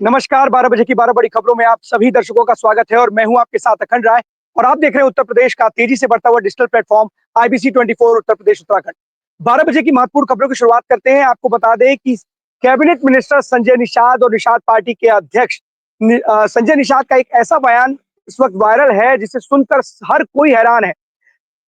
नमस्कार, 12 बजे की 12 बड़ी खबरों में आप सभी दर्शकों का स्वागत है और मैं हूं आपके साथ अखंड राय। और आप देख रहे हैं उत्तर प्रदेश का तेजी से बढ़ता हुआ digital platform IBC 24 Uttar Pradesh Uttarakhand. 12 बजे की महत्वपूर्ण खबरों की शुरुआत करते हैं। आपको बता दें कि कैबिनेट मिनिस्टर संजय निषाद और निषाद पार्टी के अध्यक्ष संजय निषाद का एक ऐसा बयान इस वक्त वायरल है जिसे सुनकर हर कोई हैरान है।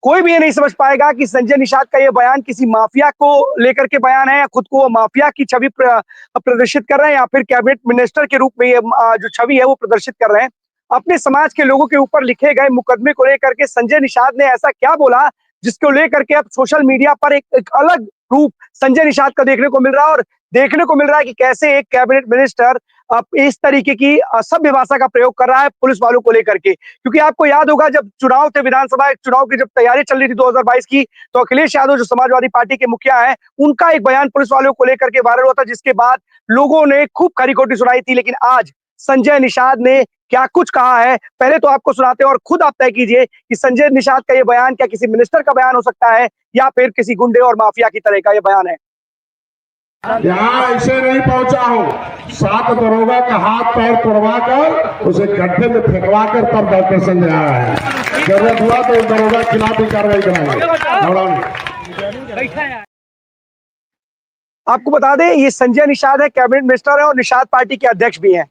कोई भी ये नहीं समझ पाएगा कि संजय निषाद का ये बयान किसी माफिया को लेकर के बयान है या खुद को वो माफिया की छवि प्रदर्शित कर रहे हैं या फिर कैबिनेट मिनिस्टर के रूप में ये जो छवि है वो प्रदर्शित कर रहे हैं। अपने समाज के लोगों के ऊपर लिखे गए मुकदमे को लेकर के संजय निषाद ने ऐसा क्या बोला जिसको लेकर के अब सोशल मीडिया पर एक अलग रूप संजय निषाद का देखने को मिल रहा है और देखने को मिल रहा है कि कैसे एक कैबिनेट मिनिस्टर अब इस तरीके की असभ्य भाषा का प्रयोग कर रहा है पुलिस वालों को लेकर के। क्योंकि आपको याद होगा जब चुनाव थे, विधानसभा चुनाव की जब तैयारी चल रही थी 2022 की, तो अखिलेश यादव जो समाजवादी पार्टी के मुखिया हैं, उनका एक बयान पुलिस वालों को लेकर के वायरल हुआ था, जिसके बाद लोगों ने खूब खरी खोटी सुनाई थी। लेकिन आज संजय निषाद ने क्या कुछ कहा है, पहले तो आपको सुनाते हैं और खुद आप तय कीजिए कि संजय निषाद का ये बयान क्या किसी मिनिस्टर का बयान हो सकता है या फिर किसी गुंडे और माफिया की तरह का ये बयान है। यहाँ ऐसे नहीं पहुंचा हूँ, 7 दरोगा का हाथ पैर तोड़वा कर उसे गड्ढे में फेंकवा कर तब डॉक्टर संजय आया है। जरूरत हुआ तो दरोगा के खिलाफ भी कार्रवाई कराएंगे। आपको बता दें ये संजय निषाद है, कैबिनेट मिनिस्टर है और निषाद पार्टी के अध्यक्ष भी हैं।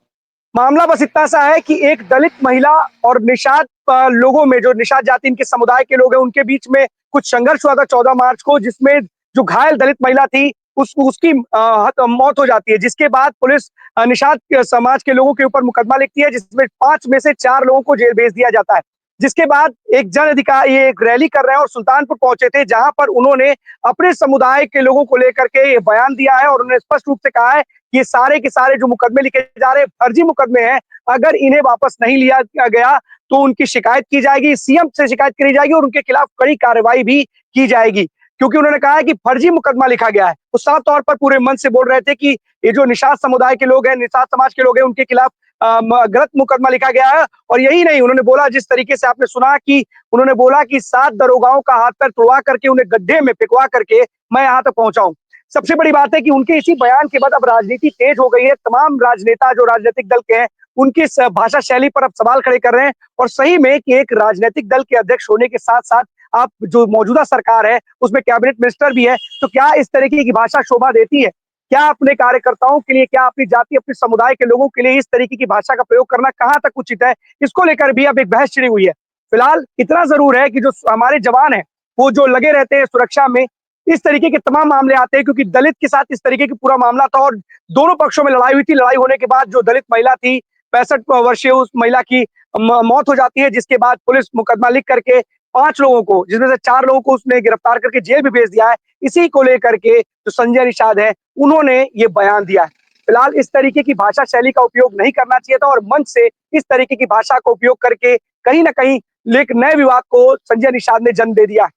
मामला बस इतना सा है कि एक दलित महिला और निषाद लोगों में, जो निषाद जाति इनके समुदाय के लोग हैं, उनके बीच में कुछ संघर्ष हुआ था 14 मार्च को, जिसमें जो घायल दलित महिला थी उसकी मौत हो जाती है, जिसके बाद पुलिस निषाद समाज के लोगों के ऊपर मुकदमा लिखती है, जिसमें 5 में से 4 लोगों को जेल भेज दिया जाता है। जिसके बाद एक जन अधिकार ये एक रैली कर रहे हैं और सुल्तानपुर पहुंचे थे, जहां पर उन्होंने अपने समुदाय के लोगों को लेकर के ये बयान दिया है और उन्होंने स्पष्ट रूप से कहा है कि ये सारे के सारे जो मुकदमे लिखे जा रहे हैं फर्जी मुकदमे हैं। अगर इन्हें वापस नहीं लिया गया तो उनकी शिकायत की जाएगी, सीएम से शिकायत करी जाएगी और उनके खिलाफ कड़ी कार्रवाई भी की जाएगी। क्योंकि उन्होंने कहा है कि फर्जी मुकदमा लिखा गया है। वो साफ तौर पर पूरे मन से बोल रहे थे कि ये जो निषाद समुदाय के लोग हैं, निषाद समाज के लोग हैं, उनके खिलाफ गलत मुकदमा लिखा गया है। और यही नहीं, उन्होंने बोला, जिस तरीके से आपने सुना कि उन्होंने बोला कि 7 दरोगाओं का हाथ पैर तोड़वा करके उन्हें गड्ढे में फेंकवा करके मैं यहाँ तक पहुंचा हूं। सबसे बड़ी बात है कि उनके इसी बयान के बाद अब राजनीति तेज हो गई है। तमाम राजनेता जो राजनीतिक दल के हैं उनकी भाषा शैली पर अब सवाल खड़े कर रहे हैं। और सही में कि एक राजनीतिक दल के अध्यक्ष होने के साथ साथ आप जो मौजूदा सरकार है उसमें कैबिनेट मिनिस्टर भी है, तो क्या इस तरीके की भाषा शोभा देती है? क्या अपने कार्यकर्ताओं के लिए, क्या अपनी जाति, अपने समुदाय के लोगों के लिए इस तरीके की भाषा का प्रयोग करना कहां तक उचित है? इसको लेकर भी अब एक बहस छिड़ी हुई है। फिलहाल इतना जरूर है कि जो हमारे जवान है वो जो लगे रहते हैं सुरक्षा में, इस तरीके के तमाम मामले आते हैं, क्योंकि दलित के साथ इस तरीके की पूरा मामला था और दोनों पक्षों में लड़ाई हुई थी। लड़ाई होने के बाद जो दलित महिला थी, 65 वर्षीय उस महिला की मौत हो जाती है, जिसके बाद पुलिस मुकदमा लिख करके 5 लोगों को, जिसमें से 4 लोगों को उसने गिरफ्तार करके जेल भी भेज दिया है। इसी को लेकर के जो संजय निषाद है उन्होंने ये बयान दिया है। फिलहाल इस तरीके की भाषा शैली का उपयोग नहीं करना चाहिए था और मंच से इस तरीके की भाषा का उपयोग करके कहीं ना कहीं एक नए विवाद को संजय निषाद ने जन्म दे दिया है।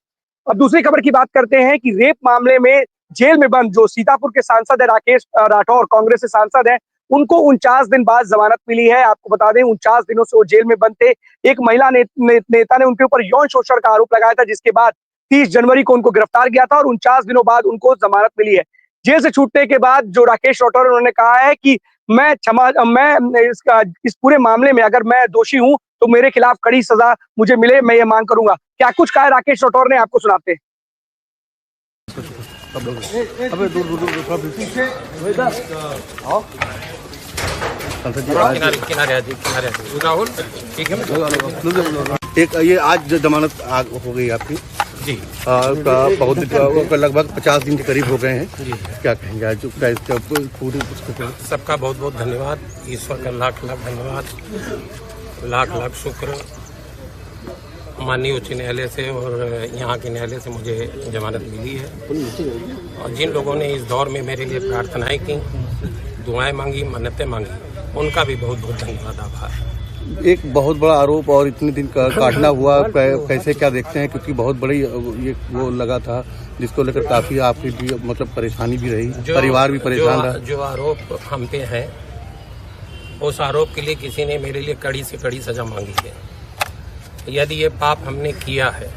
अब दूसरी खबर की बात करते हैं कि रेप मामले में जेल में बंद जो सीतापुर के सांसद है राकेश राठौर, कांग्रेस के सांसद है, उनको 49 दिन बाद जमानत मिली है। आपको बता दें 49 दिनों से वो जेल में बंद थे। एक महिला नेता ने उनके ऊपर यौन शोषण का आरोप लगाया था, जिसके बाद 30 जनवरी को उनको गिरफ्तार किया था और 49 दिनों बाद उनको जमानत मिली है। जेल से छूटने के बाद जो राकेश राठौर उन्होंने मैं है कि मैं इस पूरे मामले में अगर मैं दोषी हूं तो मेरे खिलाफ कड़ी सजा मुझे मिले, मैं ये मांग करूंगा। क्या कुछ कहा है राकेश राठौर ने, आपको सुनाते हैं। एक ये आज जमानत हो गई आपकी जी, बहुत लगभग 50 दिन के करीब हो गए हैं जी। क्या कहेंगे आज पूरी सबका बहुत बहुत धन्यवाद, ईश्वर का लाख लाख धन्यवाद, लाख लाख शुक्र माननीय उच्च न्यायालय से और यहाँ के न्यायालय से मुझे जमानत मिली है। और जिन लोगों ने इस दौर में मेरे लिए प्रार्थनाएं की, दुआएं मांगी, मन्नतें मांगी, उनका भी बहुत बहुत धन्यवाद, आभार। एक बहुत बड़ा आरोप और इतने दिन का काटना हुआ, कैसे क्या देखते हैं? क्योंकि बहुत बड़ी ये वो लगा था जिसको लेकर काफी आपकी भी मतलब परेशानी भी रही, परिवार भी परेशान रहा। जो आरोप हम पे है, उस आरोप के लिए किसी ने मेरे लिए कड़ी से कड़ी सजा मांगी है। यदि ये पाप हमने किया है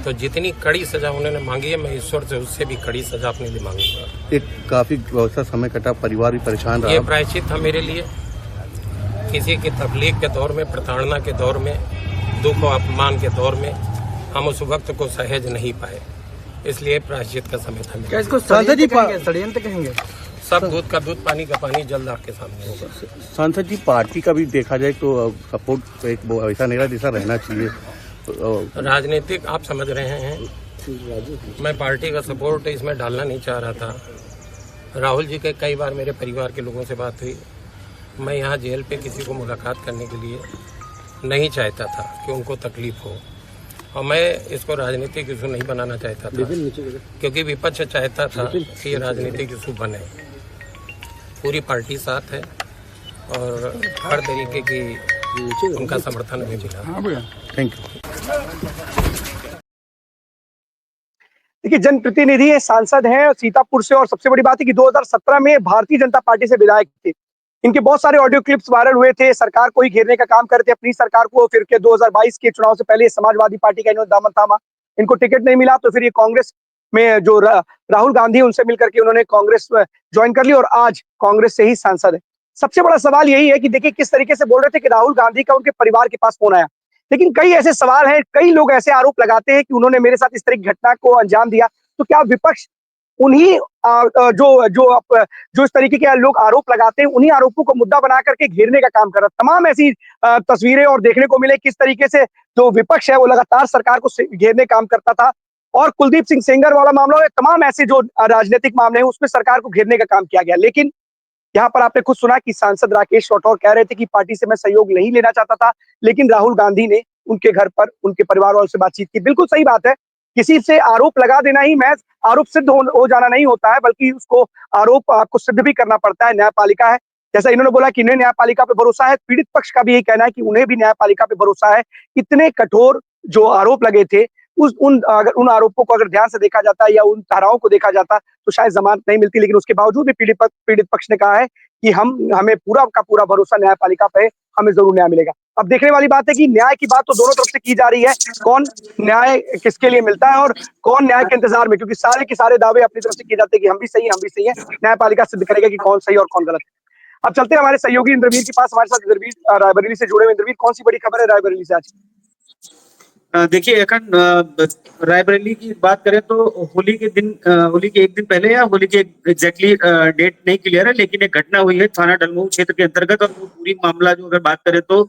तो जितनी कड़ी सजा उन्होंने मांगी है, मैं ईश्वर से उससे भी कड़ी सजा अपने लिए मांगूंगा। एक काफी समय कटा, परिवार भी परेशान रहा। ये प्रायश्चित था मेरे लिए, किसी की तकलीफ के दौर में, प्रताड़ना के दौर में, दुख और अपमान के दौर में हम उस वक्त को सहेज नहीं पाए, इसलिए प्रायश्चित का समय था। क्या इसको षड्यंत्र कहेंगे? सब दूध का दूध, पानी का पानी जल्द आपके सामने होगा। सांसद जी, पार्टी का भी देखा जाए तो सपोर्ट एक ऐसा नहीं जैसा रहना चाहिए। राजनीतिक आप समझ रहे हैं, मैं पार्टी का सपोर्ट इसमें डालना नहीं चाह रहा था। राहुल जी के कई बार मेरे परिवार के लोगों से बात हुई, मैं यहाँ जेल पे किसी को मुलाकात करने के लिए नहीं चाहता था कि उनको तकलीफ हो, और मैं इसको राजनीतिक इशू नहीं बनाना चाहता था, क्योंकि विपक्ष चाहता था कि ये राजनीतिक इशू बने। पूरी पार्टी साथ है और हर तरीके की उनका समर्थन हमें मिला। Thank you. देखिए, जनप्रतिनिधि है, सांसद हैं सीतापुर से, और सबसे बड़ी बात है कि 2017 में भारतीय जनता पार्टी से विधायक थे। इनके बहुत सारे ऑडियो क्लिप्स वायरल हुए थे, सरकार को ही घेरने का काम करते अपनी सरकार को। फिर के 2022 के चुनाव से पहले समाजवादी पार्टी का इन्होंने दामन थामा, इनको टिकट नहीं मिला तो फिर ये कांग्रेस में जो राहुल गांधी उनसे मिलकर के उन्होंने कांग्रेस ज्वाइन कर ली और आज कांग्रेस से ही सांसद है। सबसे बड़ा सवाल यही है कि देखिए किस तरीके से बोल रहे थे कि राहुल गांधी का उनके परिवार के पास फोन आया, लेकिन कई ऐसे सवाल हैं, कई लोग ऐसे आरोप लगाते हैं कि उन्होंने मेरे साथ इस तरह की घटना को अंजाम दिया। तो क्या विपक्ष उन्हीं जो इस तरीके के लोग आरोप लगाते हैं, उन्हीं आरोपों को मुद्दा बना करके घेरने का काम कर रहा है? तमाम ऐसी तस्वीरें और देखने को मिले किस तरीके से जो विपक्ष है वो लगातार सरकार को घेरने काम करता था, और कुलदीप सिंह सेंगर वाला मामला है, तमाम ऐसे जो राजनीतिक मामले हैं उसमें सरकार को घेरने का काम किया गया। लेकिन यहाँ पर आपने खुद सुना कि सांसद राकेश राठौर कह रहे थे कि पार्टी से मैं सहयोग नहीं लेना चाहता था, लेकिन राहुल गांधी ने उनके घर पर उनके परिवार वालों से बातचीत की। बिल्कुल सही बात है, किसी से आरोप लगा देना ही महज आरोप सिद्ध हो जाना नहीं होता है, बल्कि उसको आरोप आपको सिद्ध भी करना पड़ता है। न्यायपालिका है, जैसा इन्होंने बोला कि इन्हें न्यायपालिका पे भरोसा है, पीड़ित पक्ष का भी यही कहना है कि उन्हें भी न्यायपालिका पे भरोसा है। इतने कठोर जो आरोप लगे थे अगर उन आरोपों को अगर ध्यान से देखा जाता या उन धाराओं को देखा जाता तो शायद जमानत नहीं मिलती, लेकिन उसके बावजूद भी पीड़ित पक्ष ने कहा है कि हमें पूरा का पूरा भरोसा न्यायपालिका पे, हमें जरूर न्याय मिलेगा। अब देखने वाली बात है कि न्याय की बात तो दोनों तरफ से की जा रही है, कौन न्याय किसके लिए मिलता है और कौन न्याय के इंतजार में, क्योंकि सारे के सारे दावे अपनी तरफ से किए जाते हैं कि हम भी सही है। न्यायपालिका सिद्ध करेगा कि कौन सही और कौन गलत है। अब चलते हैं हमारे सहयोगी इंद्रवीर के पास। हमारे साथ इंद्रवीर रायबरेली से जुड़े हुए। इंद्रवीर, कौन सी बड़ी खबर है रायबरेली से आज? देखिए, अखंड रायबरेली की बात करें तो होली के एक दिन पहले, या होली के एग्जैक्टली डेट नहीं क्लियर है, लेकिन एक घटना हुई है थाना डलमऊ क्षेत्र के अंतर्गत, और वो पूरी मामला जो अगर बात करें तो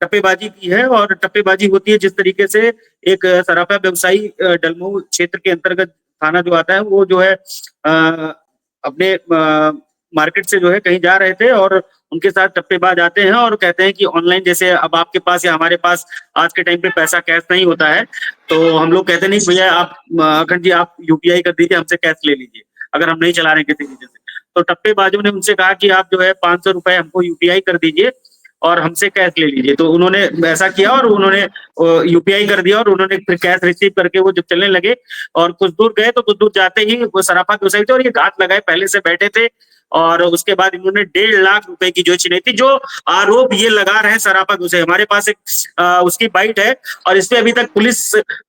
टप्पेबाजी की है। और टप्पेबाजी होती है जिस तरीके से एक सराफा व्यवसायी डलमऊ क्षेत्र के अंतर्गत थाना जो आता है, वो जो है अपने मार्केट से जो है कहीं जा रहे थे और उनके साथ टप्पेबाज आते हैं और कहते हैं कि ऑनलाइन, जैसे अब आपके पास या हमारे पास आज के टाइम पे पैसा कैश नहीं होता है, तो हम लोग कहते नहीं भैया आप अखंड जी आप यूपीआई कर दीजिए, हमसे कैश ले लीजिए अगर हम नहीं चला रहे किसी वजह से। तो टप्पेबाजों ने उनसे कहा कि आप जो है 500 रुपए हमको यूपीआई कर दीजिए और हमसे कैश ले लीजिए। तो उन्होंने ऐसा किया और उन्होंने यूपीआई कर दिया और उन्होंने फिर कैश रिसीव करके वो जब चलने लगे और कुछ दूर गए तो कुछ दूर जाते ही वो सराफा के व्यवसायी थे और ये घात लगाए पहले से बैठे थे, और उसके बाद इन्होंने 1.5 लाख रुपए की जो छिनैती थी, जो आरोप ये लगा रहे हैं सराफा के व्यवसायी, हमारे पास एक उसकी बाइट है और इस पे अभी तक पुलिस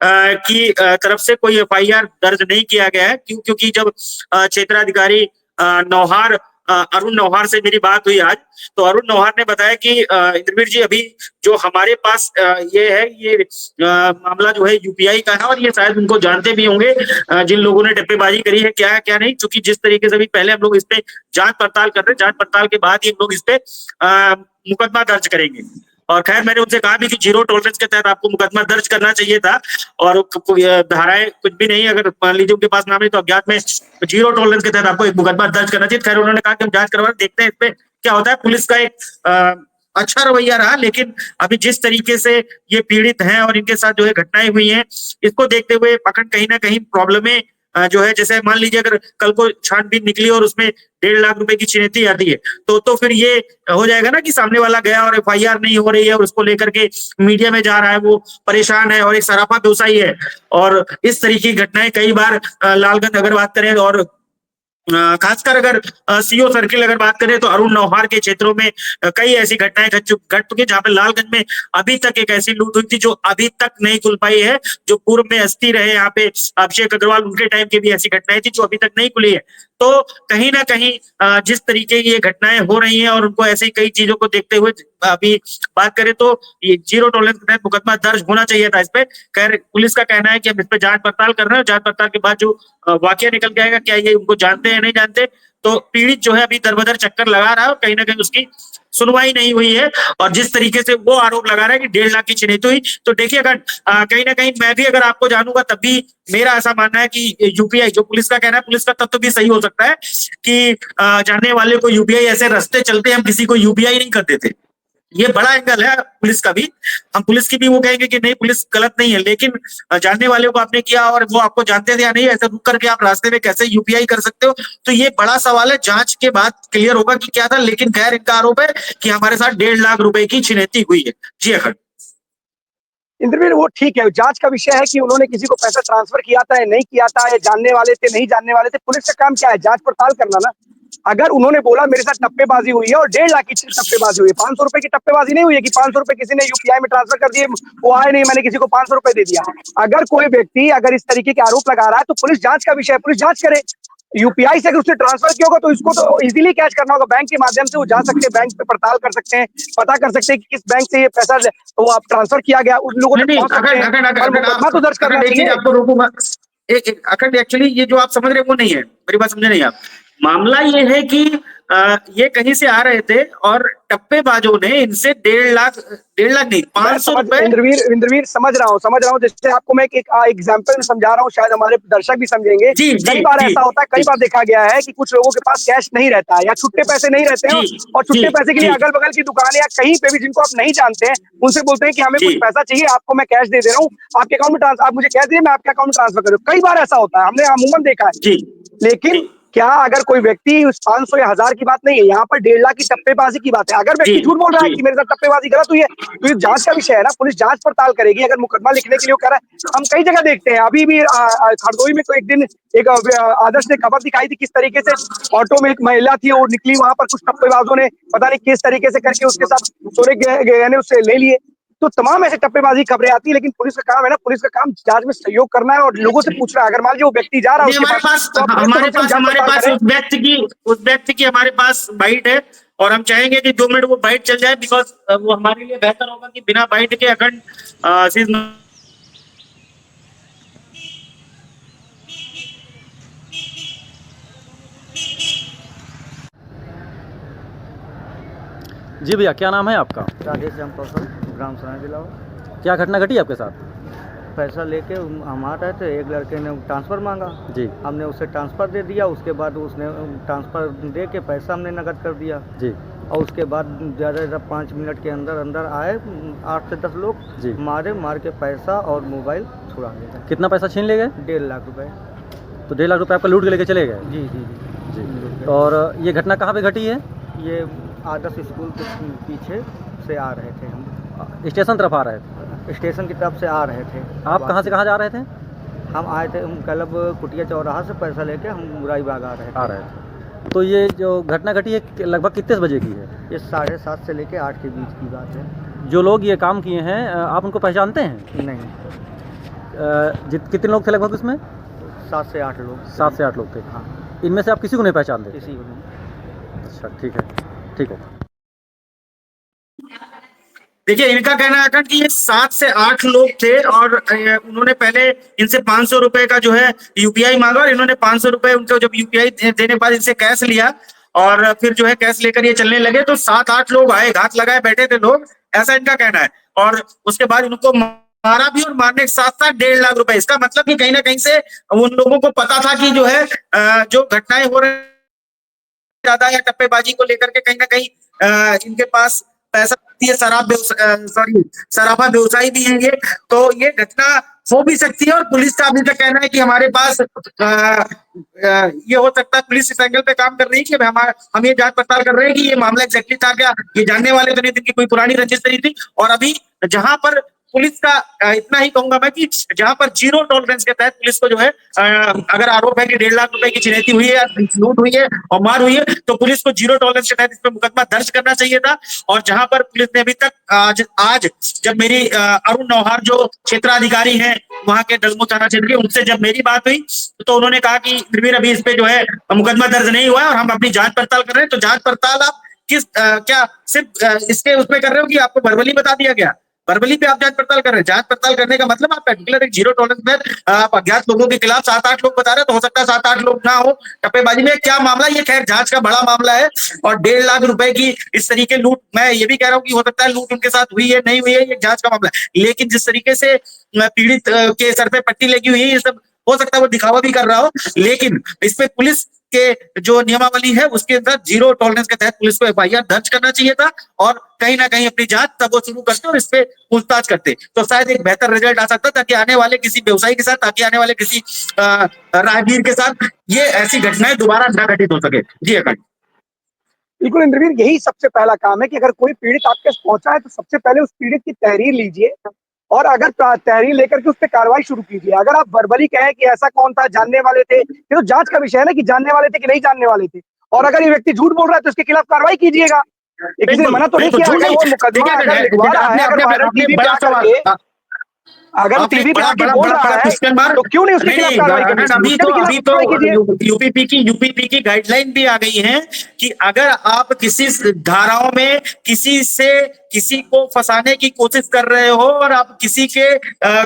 की तरफ से कोई एफआईआर दर्ज नहीं किया गया है। क्योंकि जब क्षेत्राधिकारी अरुण नौहार से मेरी बात हुई आज, तो अरुण नौहार ने बताया कि इंद्रवीर जी अभी जो हमारे पास ये मामला जो है यूपीआई का है और ये शायद उनको जानते भी होंगे जिन लोगों ने टप्पेबाजी करी है क्या है क्या नहीं, क्योंकि जिस तरीके से अभी पहले हम लोग इस पे जांच पड़ताल कर रहे हैं, जांच पड़ताल के बाद ही हम लोग इस पे मुकदमा दर्ज करेंगे। और खैर मैंने उनसे कहा भी कि जीरो टॉलरेंस के तहत आपको मुकदमा दर्ज करना चाहिए था और धाराएं कुछ भी नहीं, अगर मान लीजिए उनके पास नाम है तो अज्ञात में जीरो टॉलरेंस के तहत आपको एक मुकदमा दर्ज करना चाहिए। खैर उन्होंने कहा कि हम जांच करवा देखते हैं इस पे क्या होता है। पुलिस का एक अच्छा रवैया रहा, लेकिन अभी जिस तरीके से ये पीड़ित हैं और इनके साथ जो है घटनाएं हुई हैं, इसको देखते हुए पकड़ कहीं ना कहीं प्रॉब्लमें जो है, जैसे मान लीजिए अगर कल को छानबीन निकली और उसमें 1.5 लाख रुपए की छिनैती आती है तो फिर ये हो जाएगा ना कि सामने वाला गया और एफआईआर नहीं हो रही है और उसको लेकर के मीडिया में जा रहा है, वो परेशान है और एक सराफा व्यवसायी है। और इस तरीके की घटनाएं कई बार लालगंज अगर बात करें और खासकर अगर सीओ सर्किल अगर बात करें तो अरुण नौहार के क्षेत्रों में कई ऐसी घटनाएं घट चुकी, जहां पे लालगंज में अभी तक एक ऐसी लूट हुई थी जो अभी तक नहीं खुल पाई है। जो पूर्व में एसपी रहे यहाँ पे अभिषेक अग्रवाल, उनके टाइम की भी ऐसी घटनाएं थी जो अभी तक नहीं खुली है। तो कहीं ना कहीं जिस तरीके की ये घटनाएं हो रही हैं और उनको ऐसी कई चीजों को देखते हुए अभी बात करें तो ये जीरो टॉलरेंस के तहत मुकदमा दर्ज होना चाहिए था इस पे। खैर पुलिस का कहना है कि हम इस पे जांच पड़ताल कर रहे हैं, जांच पड़ताल के बाद जो वाकया निकल के आएगा, क्या ये उनको जानते हैं नहीं जानते, तो पीड़ित जो है अभी दरबदर चक्कर लगा रहा है और कहीं ना कहीं उसकी सुनवाई नहीं हुई है। और जिस तरीके से वो आरोप लगा रहा है कि 1.5 लाख की छिनैती हुई, तो देखिए अगर कहीं ना कहीं मैं भी अगर आपको जानूंगा तब भी मेरा ऐसा मानना है कि यूपीआई, जो पुलिस का कहना है, पुलिस का तत्व भी सही हो सकता है कि जानने वाले को यूपीआई, ऐसे रास्ते चलते हम किसी को यूपीआई नहीं कर देते। ये बड़ा एंगल है पुलिस का भी, हम पुलिस की भी वो कहेंगे कि नहीं पुलिस गलत नहीं है, लेकिन जानने वाले को आपने किया और वो आपको जानते थे या नहीं, ऐसे रुक करके आप रास्ते में कैसे यूपीआई कर सकते हो, तो ये बड़ा सवाल है। जांच के बाद क्लियर होगा कि क्या था, लेकिन खैर इनका आरोप है कि हमारे साथ 1.5 लाख रुपए की छिनैती हुई है। जी अखंड। इंद्रवीर, वो ठीक है, जांच का विषय है कि उन्होंने किसी को पैसा ट्रांसफर किया था या नहीं किया था, या जानने वाले थे नहीं जानने वाले थे। पुलिस का काम क्या है? जांच पड़ताल करना ना। अगर उन्होंने बोला मेरे साथ टप्पेबाजी हुई है और 1.5 लाख की टप्पेबाजी हुई है, 500 रुपए की टप्पेबाजी नहीं हुई है कि 500 रुपए किसी ने यूपीआई में ट्रांसफर कर दिए, वो आए नहीं, मैंने किसी को 500 रुपए दे दिया। अगर कोई व्यक्ति अगर इस तरीके के आरोप लगा रहा है तो पुलिस जांच का विषय है, पुलिस जांच करे। यूपीआई से अगर उसने ट्रांसफर किया होगा तो इसको तो इजीली कैच करना होगा, बैंक के माध्यम से वो जा सकते हैं, बैंक पे पड़ताल कर सकते हैं, पता कर सकते हैं कि किस बैंक से ये पैसा तो आप ट्रांसफर किया गया, उन लोगों ने पहुंच सकते हैं और मुकदमा तो दर्ज करना चाहिए। आपको रोकूंगा एक अखंड, एक्चुअली ये जो आप समझ रहे हैं वो नहीं है, मेरी बात समझे नहीं आप। मामला ये है कि ये कहीं से आ रहे थे और टप्पेबाजों ने इनसे 1.5 लाख नहीं 500 रुपए। इंद्रवीर समझ रहा हूँ, जैसे आपको मैं एक एग्जांपल समझा रहा हूँ, शायद हमारे दर्शक भी समझेंगे। कई बार ऐसा होता है, कई बार देखा गया है कि कुछ लोगों के पास कैश नहीं रहता है या छुट्टे पैसे नहीं रहते हैं, और छुट्टे पैसे के लिए अगल बगल की दुकान या कहीं पे भी जिनको आप नहीं जानते हैं उनसे बोलते हैं कि हमें कुछ पैसा चाहिए, आपको मैं कैश दे दे रहा हूँ, आपके अकाउंट में आप मुझे कैश दीजिए, मैं आपके अकाउंट में ट्रांसफर कर दूं। कई बार ऐसा होता है, हमने अमूमन देखा है। लेकिन क्या अगर कोई व्यक्ति उस 500 या 1000 की बात नहीं है, यहाँ पर 1.5 लाख की टप्पेबाजी की बात है। अगर व्यक्ति झूठ बोल रहा है कि मेरे साथ टप्पेबाजी करा, तो ये जांच का विषय है ना, पुलिस जांच पड़ताल करेगी। अगर मुकदमा लिखने के लिए कह रहा है, हम कई जगह देखते हैं, अभी भी हरदोई में एक दिन एक आदर्श ने खबर दिखाई थी, किस तरीके से ऑटो में एक महिला थी और निकली, वहां पर कुछ टप्पेबाजों ने पता नहीं किस तरीके से करके उसके साथ सोने गहने उससे ले लिए। तो तमाम ऐसे टप्पेबाजी खबरें आती है, लेकिन पुलिस का काम है ना, पुलिस का काम जांच में सहयोग करना है और लोगों से पूछना है। अगर मान लीजिए वो व्यक्ति जा रहा है हमारे पास उस व्यक्ति की हमारे पास बाइट है और हम चाहेंगे कि 2 मिनट वो बाइट चल जाए, बिकॉज वो हमारे लिए बेहतर होगा कि बिना बाइट के अखंड जी भैया, क्या नाम है आपका? राजेश श्याम कौशल, ग्राम सराय जिला। क्या घटना घटी आपके साथ? पैसा लेके हम आ रहे थे, एक लड़के ने ट्रांसफ़र मांगा जी, हमने उसे ट्रांसफ़र दे दिया। उसके बाद उसने ट्रांसफ़र दे के पैसा हमने नकद कर दिया जी, और उसके बाद ज़्यादा 5 मिनट के अंदर आए 8 से 10 लोग जी, मार के पैसा और मोबाइल छुड़ा ले। कितना पैसा छीन ले गए? 1.5 लाख रुपए। तो 1.5 लाख रुपए आपका लूट के लेके चले गए? जी जी जी। और ये घटना कहाँ पे घटी है? ये आदर्श स्कूल के पीछे से आ रहे थे हम, स्टेशन तरफ आ रहे थे? स्टेशन की तरफ से आ रहे थे। आप कहाँ से कहाँ जा रहे थे? हम आए थे, हम क्लब कुटिया चौराहा से पैसा लेके हम मुरारी बाग आ रहे थे। तो ये जो घटना घटी है लगभग कितने बजे की है? ये 7:30 से लेके 8 के बीच की बात है। जो लोग ये काम किए हैं आप उनको पहचानते हैं? नहीं। कितने लोग थे लगभग इसमें? 7 से 8 लोग। 7 से 8 लोग थे। हाँ। इनमें से आप किसी को नहीं पहचानते? किसी को नहीं। अच्छा, ठीक है, ठीक है। देखिए इनका कहना है कि ये 7 से 8 लोग थे और उन्होंने पहले इनसे 500 रुपए का जो है यूपीआई मांगा और इन्होंने 500 रुपए उनको जब यूपीआई देने के बाद इनसे कैश लिया और फिर जो है कैश लेकर ये चलने लगे। तो 7-8 लोग आए, घात लगाए बैठे थे लोग, ऐसा इनका कहना है। और उसके बाद उनको मारा भी और मारने के साथ साथ 1.5 लाख रुपए। इसका मतलब कि कहीं ना कहीं से उन लोगों को पता था कि जो है जो घटनाएं हो रही ज्यादा या टप्पेबाजी को लेकर के कहीं ना कहीं इनके पास पैसा है, सराफा व्यवसायी भी हैं ये, तो ये घटना हो भी सकती है। और पुलिस का अभी तक कहना है कि हमारे पास ये हो सकता है, पुलिस इस एंगल पे काम कर रही है कि हम ये जांच पड़ताल कर रहे हैं कि ये मामला एग्जैक्टली था क्या, ये जानने वाले तो नहीं थे कि कोई पुरानी रंजिश नहीं थी। और अभी जहां पर पुलिस का इतना ही कहूंगा मैं कि जहां पर जीरो टॉलरेंस के तहत पुलिस को जो है अगर आरोप है कि 1.5 लाख रुपए की छिनैती हुई है या लूट हुई है और मार हुई है, तो पुलिस को जीरो टॉलरेंस के तहत इस पर मुकदमा दर्ज करना चाहिए था। और जहां पर पुलिस ने अभी तक आज जब मेरी अरुण नौहार जो क्षेत्राधिकारी हैं वहां के डलमू थाना क्षेत्र के, उनसे जब मेरी बात हुई तो उन्होंने कहा कि निर्वीर अभी इस पे जो है मुकदमा दर्ज नहीं हुआ है और हम अपनी जांच पड़ताल कर रहे हैं। तो जांच पड़ताल आप किस क्या सिर्फ इसके उसमें कर रहे हो कि आपको वर्बली बता दिया गया? वर्बली पे आप जांच पड़ताल कर रहे हैं। जांच पड़ताल करने का मतलब आप पर्टिकुलर एक जीरो टॉलरेंस में आप अज्ञात लोगों के खिलाफ 7-8 लोग बता रहे हैं, तो हो सकता है 7-8 लोग ना हो टप्पेबाजी में। क्या मामला ये खैर जांच का बड़ा मामला है और 1.5 लाख रुपए की इस तरीके लूट, मैं ये भी कह रहा हूँ कि हो सकता है लूट उनके साथ हुई है नहीं हुई है, ये जांच का मामला है। लेकिन जिस तरीके से पीड़ित के सर पे पट्टी लगी हुई है, ये सब हो सकता है वो दिखावा भी कर रहा हो, लेकिन इस पे पुलिस के जो नियमावली है उसके अंदर जीरो टॉलरेंस के तहत पुलिस को एफआईआर दर्ज करना चाहिए था और कहीं ना कहीं अपनी जांच तब वो शुरू करते और इस पे पूछताछ करते, तो शायद एक बेहतर रिजल्ट आ सकता, ताकि आने वाले किसी व्यवसायी के साथ, ताकि आने वाले किसी राहगीर के साथ ये ऐसी घटनाएं दोबारा न घटित हो सके। जी अकाश। बिल्कुल इंद्रवीर, यही सबसे पहला काम है कि अगर कोई पीड़ित आपके पास पहुंचा है तो सबसे पहले उस पीड़ित की तहरीर लीजिए और अगर तहरीर लेकर के उस पर कार्रवाई शुरू कीजिए। अगर आप वर्बली कहें कि ऐसा कौन था, जानने वाले थे, ये तो जांच का विषय है ना कि जानने वाले थे कि नहीं जानने वाले थे। और अगर ये व्यक्ति झूठ बोल रहा है तो उसके खिलाफ कार्रवाई कीजिएगा। किसी ने मना तो नहीं किया, अगर वो मुकदमा अगर लिखवा रहा है, अगर वायरल टीवी पे आकर के अगर टीवी पे आके बोल रहा है तो क्यों नहीं उसके खिलाफ कार्रवाई करनी? अभी तो यूपीपी की गाइडलाइन भी आ गई है कि अगर आप किसी धाराओं में किसी को फंसाने की कोशिश कर रहे हो और आप किसी के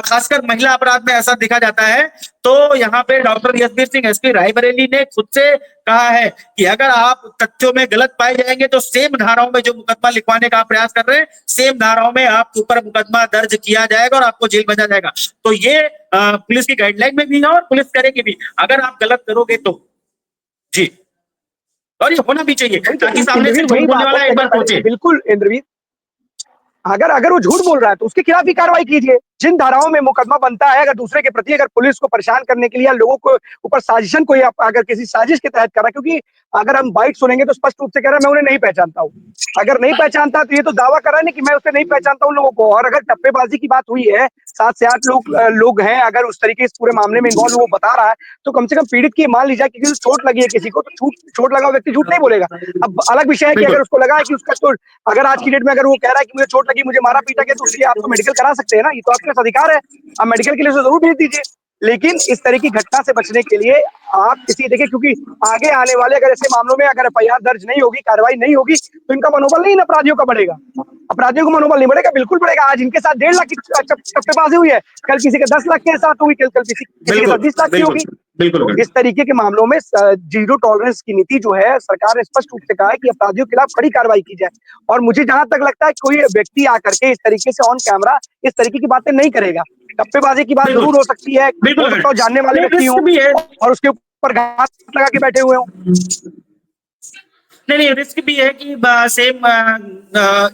खासकर महिला अपराध में ऐसा देखा जाता है, तो यहाँ पे डॉक्टर यशवीर सिंह एसपी रायबरेली ने खुद से कहा है कि अगर आप तथ्यों में गलत पाए जाएंगे तो सेम धाराओं में जो मुकदमा लिखवाने का आप प्रयास कर रहे हैं, सेम धाराओं में आपके ऊपर मुकदमा दर्ज किया जाएगा और आपको जेल भेजा जाएगा। तो ये पुलिस की गाइडलाइन में भी है और पुलिस करेगी भी अगर आप गलत करोगे तो। जी, और ये होना भी चाहिए ताकि सामने से झूठ बोलने वाला एक बार सोचे। बिल्कुल इंद्रवीर, अगर वो झूठ बोल रहा है तो उसके खिलाफ भी कार्रवाई कीजिए। जिन धाराओं में मुकदमा बनता है, अगर दूसरे के प्रति अगर पुलिस को परेशान करने के लिए या लोगों को ऊपर साजिशन कोई अगर किसी साजिश के तहत कर रहा है, क्योंकि अगर हम बाइट सुनेंगे तो स्पष्ट रूप से कह रहा है मैं उन्हें नहीं पहचानता हूँ। अगर नहीं पहचानता तो ये तो दावा कर रहा है ना कि मैं उसे नहीं पहचानता उन लोगों को। और अगर टप्पेबाजी की बात हुई है, 7 से 8 लोग हैं, अगर उस तरीके से पूरे मामले में इन्वॉल्व वो बता रहा है, तो कम से कम पीड़ित की मान लीजिए कि चोट लगी है किसी को, तो चोट लगा व्यक्ति झूठ नहीं बोलेगा। अब अलग विषय है कि अगर उसको लगा है कि उसका चोट, अगर आज की डेट में अगर वो कह रहा है कि मुझे चोट लगी, मुझे मारा पीटा गया, तो उसके आप तो मेडिकल करा सकते हैं ना, ये तो आपके पास अधिकार है, आप मेडिकल के लिए उसे जरूर भेज दीजिए। लेकिन इस तरह की घटना से बचने के लिए आप किसी देखिए, क्योंकि आगे आने वाले अगर ऐसे मामलों में अगर एफआईआर दर्ज नहीं होगी, कार्रवाई नहीं होगी, तो इनका मनोबल नहीं इन अपराधियों का बढ़ेगा। अपराधियों का मनोबल नहीं बढ़ेगा, बिल्कुल बढ़ेगा। आज इनके साथ 1.5 लाख की टप्पेबाजी हुई है, कल किसी के 10 लाख के साथ हुई, कल किसी के साथ 20 लाख की होगी। तो इस तरीके के मामलों में जीरो टॉलरेंस की नीति जो है, सरकार ने स्पष्ट रूप से कहा है कि अपराधियों के खिलाफ कड़ी कार्रवाई की जाए। और मुझे जहां तक लगता है कोई व्यक्ति आकर के इस तरीके से ऑन कैमरा इस तरीके की बातें नहीं करेगा। टप्पेबाजी की बात जरूर हो सकती है, हो सकता है जानने वाले व्यक्ति हों और उसके ऊपर घात लगा के बैठे हुए हों। नहीं, रिस्क भी है कि सेम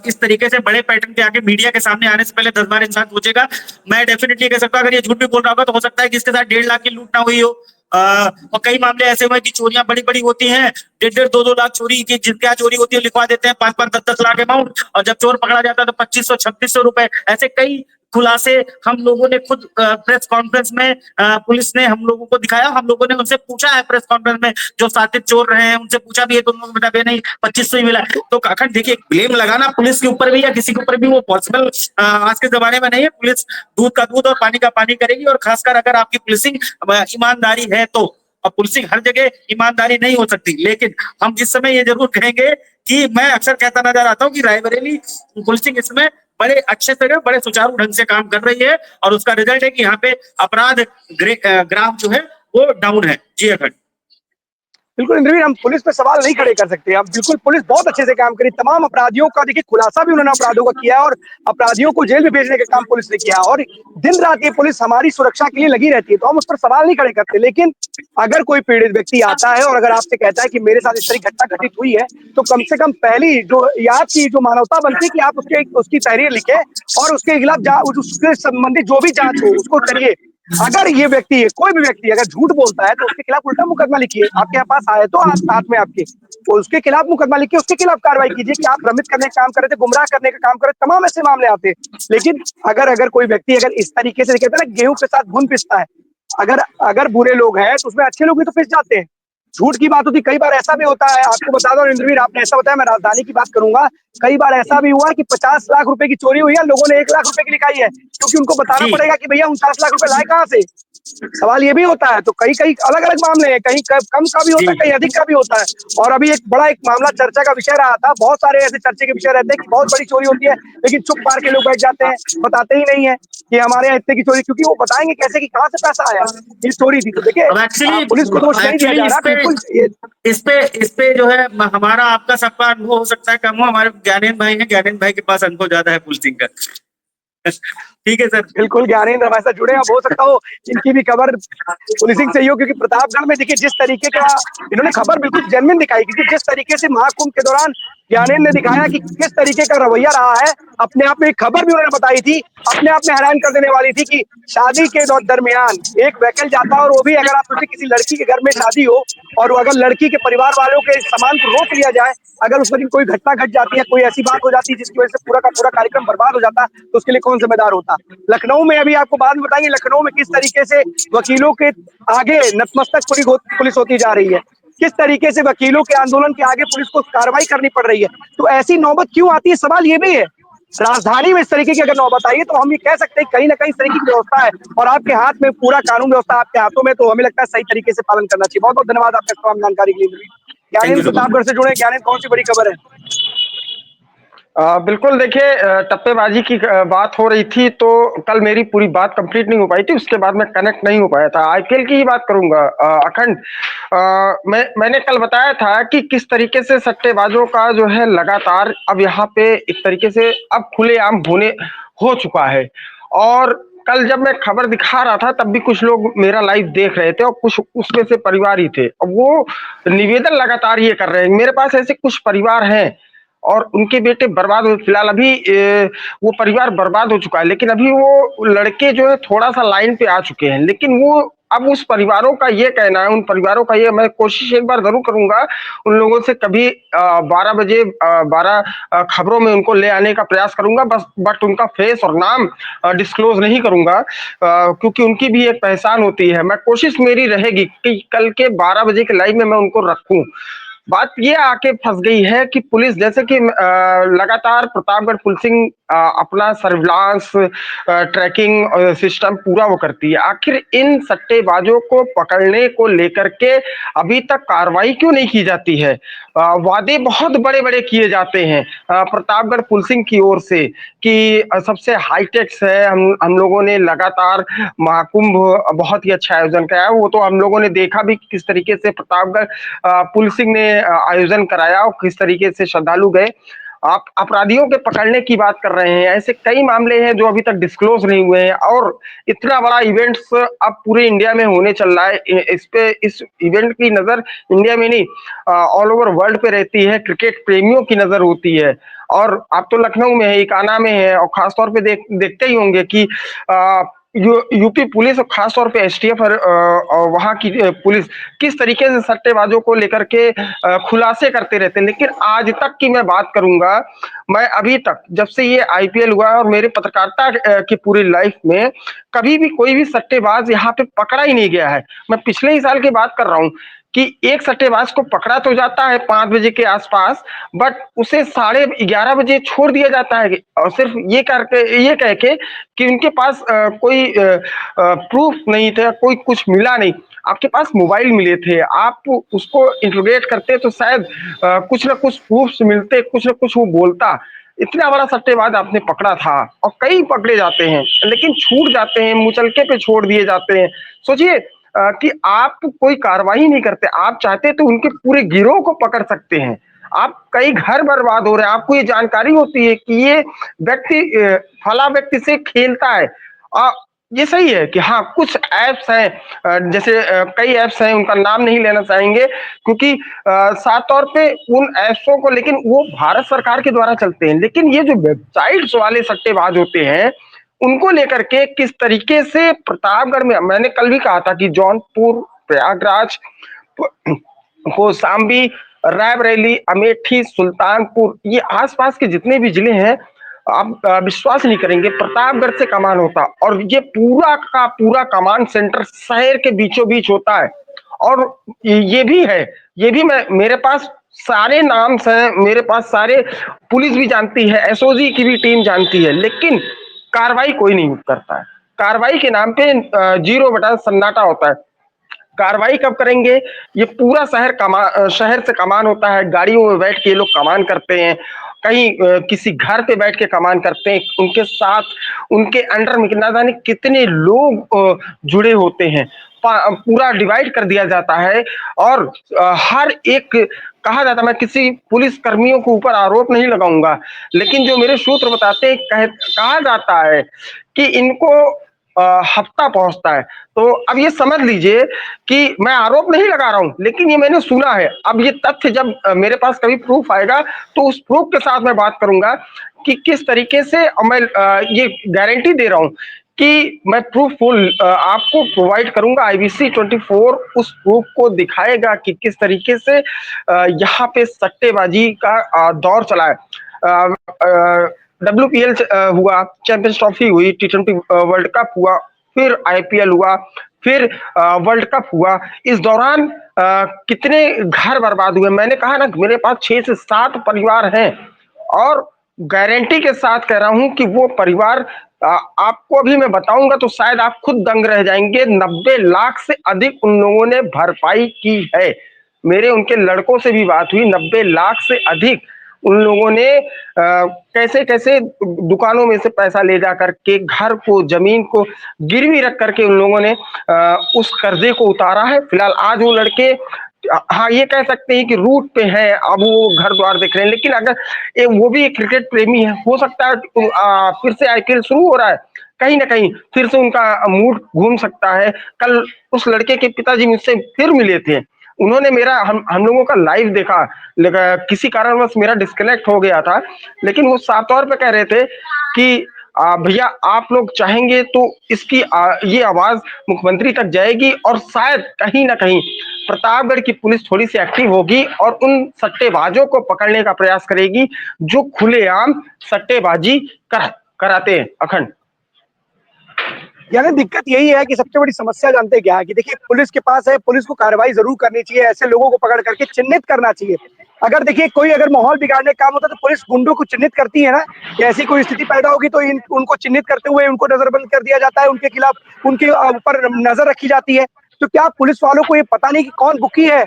इस तरीके से बड़े पैटर्न पे आके मीडिया के सामने आने से पहले 10 बार इंसान सोचेगा। मैं डेफिनेटली कह सकता हूँ अगर ये झूठ भी बोल रहा होगा तो हो सकता है कि इसके साथ 1.5 लाख की लूट ना हुई हो। और कई मामले ऐसे हुए कि चोरियां बड़ी बड़ी होती हैं, 1.5, 2 लाख चोरी की जिनका चोरी होती है लिखवा देते हैं 5, 10 लाख अमाउंट, और जब चोर पकड़ा जाता है तो 2500, 2600 रुपए। ऐसे कई खुलासे हम लोगों ने खुद प्रेस कॉन्फ्रेंस में पुलिस ने हम लोगों को दिखाया। हम लोगों ने उनसे पूछा है प्रेस कॉन्फ्रेंस में, जो साथित चोर रहे हैं उनसे पूछा भी है, तो उन्होंने बताया नहीं 2500 ही मिला। तो अखंड देखिए, ब्लेम लगाना पुलिस के ऊपर भी या किसी के ऊपर भी वो पॉसिबल आज के जमाने में नहीं है। पुलिस दूध का दूध और पानी का पानी करेगी, और खासकर अगर आपकी पुलिसिंग ईमानदारी है तो। और पुलिसिंग हर जगह ईमानदारी नहीं हो सकती, लेकिन हम जिस समय ये जरूर कहेंगे कि मैं अक्सर कहता नजर आता हूँ कि रायबरेली पुलिसिंग इसमें बड़े अच्छे से, बड़े सुचारू ढंग से काम कर रही है, और उसका रिजल्ट है कि यहाँ पे अपराध ग्राफ जो है वो डाउन है। जी अखंड। बिल्कुल इंद्रवीर, हम पुलिस पे सवाल नहीं खड़े कर सकते। हम बिल्कुल, पुलिस बहुत अच्छे से काम करी, तमाम अपराधियों का देखिए खुलासा भी उन्होंने अपराधों का किया और अपराधियों को जेल में भेजने का काम पुलिस ने किया। और दिन रात ये पुलिस हमारी सुरक्षा के लिए लगी रहती है, तो हम उस पर सवाल नहीं खड़े करते। लेकिन अगर कोई पीड़ित व्यक्ति आता है और अगर आपसे कहता है कि मेरे साथ इस तरह घटना घटित हुई है, तो कम से कम पहली जो आपकी जो मानवता बनती है कि आप उसकी तहरीर लिखे और उसके खिलाफ उसके संबंधित जो भी जांच हो उसको करिए। अगर ये व्यक्ति है, कोई भी व्यक्ति अगर झूठ बोलता है तो उसके खिलाफ उल्टा मुकदमा लिखिए। आपके यहाँ पास आए तो हाथ में आपके, तो उसके खिलाफ मुकदमा लिखिए, उसके खिलाफ कार्रवाई कीजिए कि आप भ्रमित करने का काम कर रहे थे, गुमराह करने का काम कर रहे थे, तमाम ऐसे मामले आते हैं। लेकिन अगर कोई व्यक्ति अगर इस तरीके से कहते हैं ना, गेहूं के साथ घुन पिसता है, अगर बुरे लोग हैं तो उसमें अच्छे लोग भी तो पिस जाते हैं। झूठ की बात होती, कई बार ऐसा भी होता है, आपको बता दो इंद्रवीर, आपने ऐसा बताया, मैं राजधानी की बात करूंगा, कई बार ऐसा भी हुआ कि 50 लाख रुपए की चोरी हुई है, लोगों ने 1 लाख रुपए की लिखाई है, क्योंकि उनको बताना जी पड़ेगा कि भैया 49 लाख रुपए लाए कहां से। सवाल ये भी होता है। तो कई कई अलग अलग मामले हैं, कहीं कम का भी होता है, जी कहीं अधिक का भी होता है। और अभी एक मामला चर्चा का विषय रहा था, बहुत सारे ऐसे चर्चे के विषय रहते हैं कि बहुत बड़ी चोरी होती है, लेकिन चुप मार के लोग बैठ जाते हैं, बताते ही नहीं है कि हमारे यहाँ इतने की चोरी, क्योंकि वो बताएंगे कैसे कि कहाँ से पैसा आया, ये चोरी थी। तो देखिए, अब एक्चुअली पुलिस को दोष नहीं दिया जा रहा, बिल्कुल ये इस पे जो है हमारा आपका सबका अनुभव हो सकता है कम हो, हमारे ज्ञानेंद्र भाई हैं, ज्ञानेंद्र भाई के पास अनुभव ज्यादा है पुलिसिंग का। ठीक है सर। बिल्कुल ज्ञानेंद्र हमारे साथ जुड़े, अब हो सकता हो इनकी भी खबर पुलिसिंग से ही हो, क्योंकि प्रतापगढ़ में देखिए जिस तरीके का इन्होंने खबर बिल्कुल जेन्युइन दिखाई, क्योंकि जिस तरीके से महाकुंभ के दौरान ज्ञानेंद्र ने दिखाया कि किस तरीके का रवैया रहा है, अपने आप में एक खबर भी उन्होंने बताई थी, अपने आप में हैरान कर देने वाली थी कि शादी के दरमियान एक व्हीकल जाता है, और वो भी अगर आप सोचिए किसी लड़की के घर में शादी हो और अगर लड़की के परिवार वालों के सामान को रोक लिया जाए, अगर उस दिन कोई घटना घट जाती है, कोई ऐसी बात हो जाती है जिसकी वजह से पूरा का पूरा कार्यक्रम बर्बाद हो जाता, तो उसके लिए कौन जिम्मेदार होता। लखनऊ में अभी आपको बाद में बताएंगे, लखनऊ में किस तरीके से वकीलों के आगे नतमस्तक पुलिस होती जा रही है, किस तरीके से वकीलों के आंदोलन के आगे पुलिस को कार्रवाई करनी पड़ रही है। तो ऐसी नौबत क्यों आती है, सवाल ये भी है। राजधानी में इस तरीके की अगर नौबत आई है तो हम ये कह सकते हैं कहीं ना कहीं इस तरीके की व्यवस्था है, और आपके हाथ में पूरा कानून व्यवस्था आपके हाथों में, तो हमें लगता है सही तरीके से पालन करना चाहिए। बहुत बहुत धन्यवाद आपका तमाम जानकारी के लिए। Thank you Gyanendra so much. Pratapgarh से जुड़े, ज्ञानेंद्र कौन सी बड़ी खबर है? बिल्कुल देखिए, टप्पेबाजी की बात हो रही थी तो कल मेरी पूरी बात कंप्लीट नहीं हो पाई थी, उसके बाद मैं कनेक्ट नहीं हो पाया था। आईपीएल की ही बात करूंगा। अखंड, मैंने कल बताया था कि किस तरीके से सट्टेबाजों का जो है लगातार अब यहाँ पे एक तरीके से अब खुलेआम हो चुका है। और कल जब मैं खबर दिखा रहा था तब भी कुछ लोग मेरा लाइव देख रहे थे और कुछ उसमें से परिवार ही थे। अब वो निवेदन लगातार ये कर रहे हैं, मेरे पास ऐसे कुछ परिवार हैं और उनके बेटे बर्बाद हो, फिलहाल अभी वो परिवार बर्बाद हो चुका है, लेकिन अभी वो लड़के जो है थोड़ा सा लाइन पे आ चुके हैं। लेकिन वो अब उस परिवारों का ये कहना है, उन परिवारों का ये, मैं कोशिश एक बार जरूर करूंगा उन लोगों से कभी 12 बजे 12 खबरों में उनको ले आने का प्रयास करूंगा, बट उनका फेस और नाम डिस्क्लोज नहीं करूंगा, क्योंकि उनकी भी एक पहचान होती है। मैं कोशिश मेरी रहेगी कि कल के 12 बजे के लाइव में मैं उनको रखूं। बात ये आके फंस गई है कि पुलिस जैसे कि लगातार प्रतापगढ़ पुलिसिंग अपना सर्विलांस ट्रैकिंग सिस्टम पूरा वो करती है, आखिर इन सट्टेबाजों को पकड़ने को लेकर के अभी तक कार्रवाई क्यों नहीं की जाती है? वादे बहुत बड़े बड़े किए जाते हैं प्रतापगढ़ पुलिसिंग की ओर से कि सबसे हाईटेक्स है, हम लोगों ने लगातार महाकुंभ बहुत ही अच्छा आयोजन कराया, वो तो हम लोगों ने देखा भी किस तरीके से प्रतापगढ़ पुलिसिंग ने आयोजन कराया और किस तरीके से श्रद्धालु गए। आप अपराधियों के पकड़ने की बात कर रहे हैं, ऐसे कई मामले हैं जो अभी तक डिस्क्लोज नहीं हुए हैं, और इतना बड़ा इवेंट्स अब पूरे इंडिया में होने चल रहा है। इस इवेंट की नजर इंडिया में नहीं ऑल ओवर वर्ल्ड पे रहती है, क्रिकेट प्रेमियों की नजर होती है। और आप तो लखनऊ में है, इकाना में है, और खासतौर पे देखते ही होंगे कि यूपी पुलिस और खासतौर पे एसटीएफ और वहां की पुलिस किस तरीके से सट्टेबाजों को लेकर के खुलासे करते रहते हैं। लेकिन आज तक की मैं बात करूंगा, मैं अभी तक जब से ये आईपीएल हुआ है और मेरे पत्रकारिता की पूरी लाइफ में कभी भी कोई भी सट्टेबाज यहाँ पे पकड़ा ही नहीं गया है। मैं पिछले ही साल की बात कर रहा हूँ कि एक सट्टेबाज को पकड़ा तो जाता है 5 बजे के आसपास, बट उसे 11:30 बजे छोड़ दिया जाता है, और सिर्फ ये कह के कि उनके पास कोई प्रूफ नहीं था, कोई कुछ मिला नहीं। आपके पास मोबाइल मिले थे, आप उसको इंट्रोगेट करते तो शायद कुछ ना कुछ प्रूफ मिलते, कुछ ना कुछ वो बोलता। इतना बड़ा सट्टेबाज आपने पकड़ा था, और कई पकड़े जाते हैं लेकिन छूट जाते हैं, मुचलके पे छोड़ दिए जाते हैं। सोचिए कि आप कोई कार्रवाई नहीं करते, आप चाहते तो उनके पूरे गिरोह को पकड़ सकते हैं। आप कई घर बर्बाद हो रहे हैं, आपको ये जानकारी होती है कि ये व्यक्ति फला व्यक्ति से खेलता है। ये सही है कि हाँ कुछ ऐप्स हैं, जैसे कई ऐप्स हैं, उनका नाम नहीं लेना चाहेंगे क्योंकि साफ तौर पे उन ऐप्सों को, लेकिन वो भारत सरकार के द्वारा चलते हैं। लेकिन ये जो वेबसाइट्स वाले सट्टेबाज होते हैं उनको लेकर के किस तरीके से प्रतापगढ़ में, मैंने कल भी कहा था कि जौनपुर, प्रयागराज, कौशाम्बी, रायबरेली, अमेठी, सुल्तानपुर, ये आसपास के जितने भी जिले हैं, आप विश्वास नहीं करेंगे, प्रतापगढ़ से कमान होता, और ये पूरा का पूरा कमान सेंटर शहर के बीचों बीच होता है। और ये भी है, ये भी मेरे पास सारे नाम हैं, मेरे पास सारे, पुलिस भी जानती है, एसओजी की भी टीम जानती है, लेकिन कार्रवाई कोई नहीं करता है। कार्रवाई के नाम पे 0 सन्नाटा होता है। कार्रवाई कब करेंगे? ये पूरा शहर से कमान होता है, गाड़ियों में बैठ के ये लोग कमान करते हैं, कहीं किसी घर पे बैठ के कमान करते हैं, उनके साथ उनके अंडर में ना जाने कितने लोग जुड़े होते हैं, पूरा डिवाइड कर दिया जाता है। और हर एक, कहा जाता, मैं किसी पुलिस कर्मियों के ऊपर आरोप नहीं लगाऊंगा, लेकिन जो मेरे सूत्र बताते हैं, कहा जाता है कि इनको हफ्ता पहुंचता है। तो अब ये समझ लीजिए कि मैं आरोप नहीं लगा रहा हूं, लेकिन ये मैंने सुना है। अब ये तथ्य जब मेरे पास कभी प्रूफ आएगा तो उस प्रूफ के साथ मैं बात करूंगा कि किस तरीके से, मैं ये गारंटी दे रहा हूं कि मैं प्रूफ आपको प्रोवाइड करूंगा। IBC 24 उस प्रूफ को दिखाएगा कि किस तरीके से यहाँ पे सट्टेबाजी का दौर चला है। WPL हुआ, चैंपियंस ट्रॉफी हुई, T20 वर्ल्ड कप हुआ, फिर IPL हुआ, फिर वर्ल्ड कप हुआ। इस दौरान कितने घर बर्बाद हुए। मैंने कहा ना, मेरे पास 6 से 7 परिवार हैं, और गारंटी के साथ कह रहा हूं कि वो परिवार, आपको अभी मैं बताऊंगा तो शायद आप खुद दंग रह जाएंगे। 90 लाख से अधिक उन लोगों ने भरपाई की है। मेरे उनके लड़कों से भी बात हुई, 90 लाख से अधिक उन लोगों ने कैसे कैसे दुकानों में से पैसा ले जा करके, घर को, जमीन को गिरवी रख करके उन लोगों ने उस कर्जे को उतारा है। फिलहाल आज वो लड़के, हाँ ये कह सकते हैं कि रूट पे हैं, अब वो घर द्वार देख रहे हैं, लेकिन अगर वो भी एक क्रिकेट प्रेमी है, हो सकता है फिर से IPL शुरू हो रहा है, कहीं ना कहीं फिर से उनका मूड घूम सकता है। कल उस लड़के के पिताजी मुझसे फिर मिले थे, उन्होंने मेरा, हम लोगों का लाइव देखा, किसी कारणवश मेरा डिस्कनेक्ट हो गया था, लेकिन वो साफ तौर पे कह रहे थे कि भैया आप लोग चाहेंगे तो इसकी ये आवाज मुख्यमंत्री तक जाएगी, और शायद कहीं ना कहीं प्रतापगढ़ की पुलिस थोड़ी सी एक्टिव होगी और उन सट्टेबाजों को पकड़ने का प्रयास करेगी जो खुलेआम सट्टेबाजी कराते हैं। अखंड, यानी दिक्कत यही है कि सबसे बड़ी समस्या जानते क्या है कि देखिए, पुलिस के पास है, पुलिस को कार्रवाई जरूर करनी चाहिए, ऐसे लोगों को पकड़ करके चिन्हित करना चाहिए। अगर देखिए कोई अगर माहौल बिगाड़ने का काम होता है तो पुलिस गुंडों को चिन्हित करती है ना, कि ऐसी कोई स्थिति पैदा होगी तो उनको चिन्हित करते हुए उनको नजरबंद कर दिया जाता है, उनके खिलाफ उनके ऊपर नजर रखी जाती है। तो क्या पुलिस वालों को ये पता नहीं कि कौन बुकी है,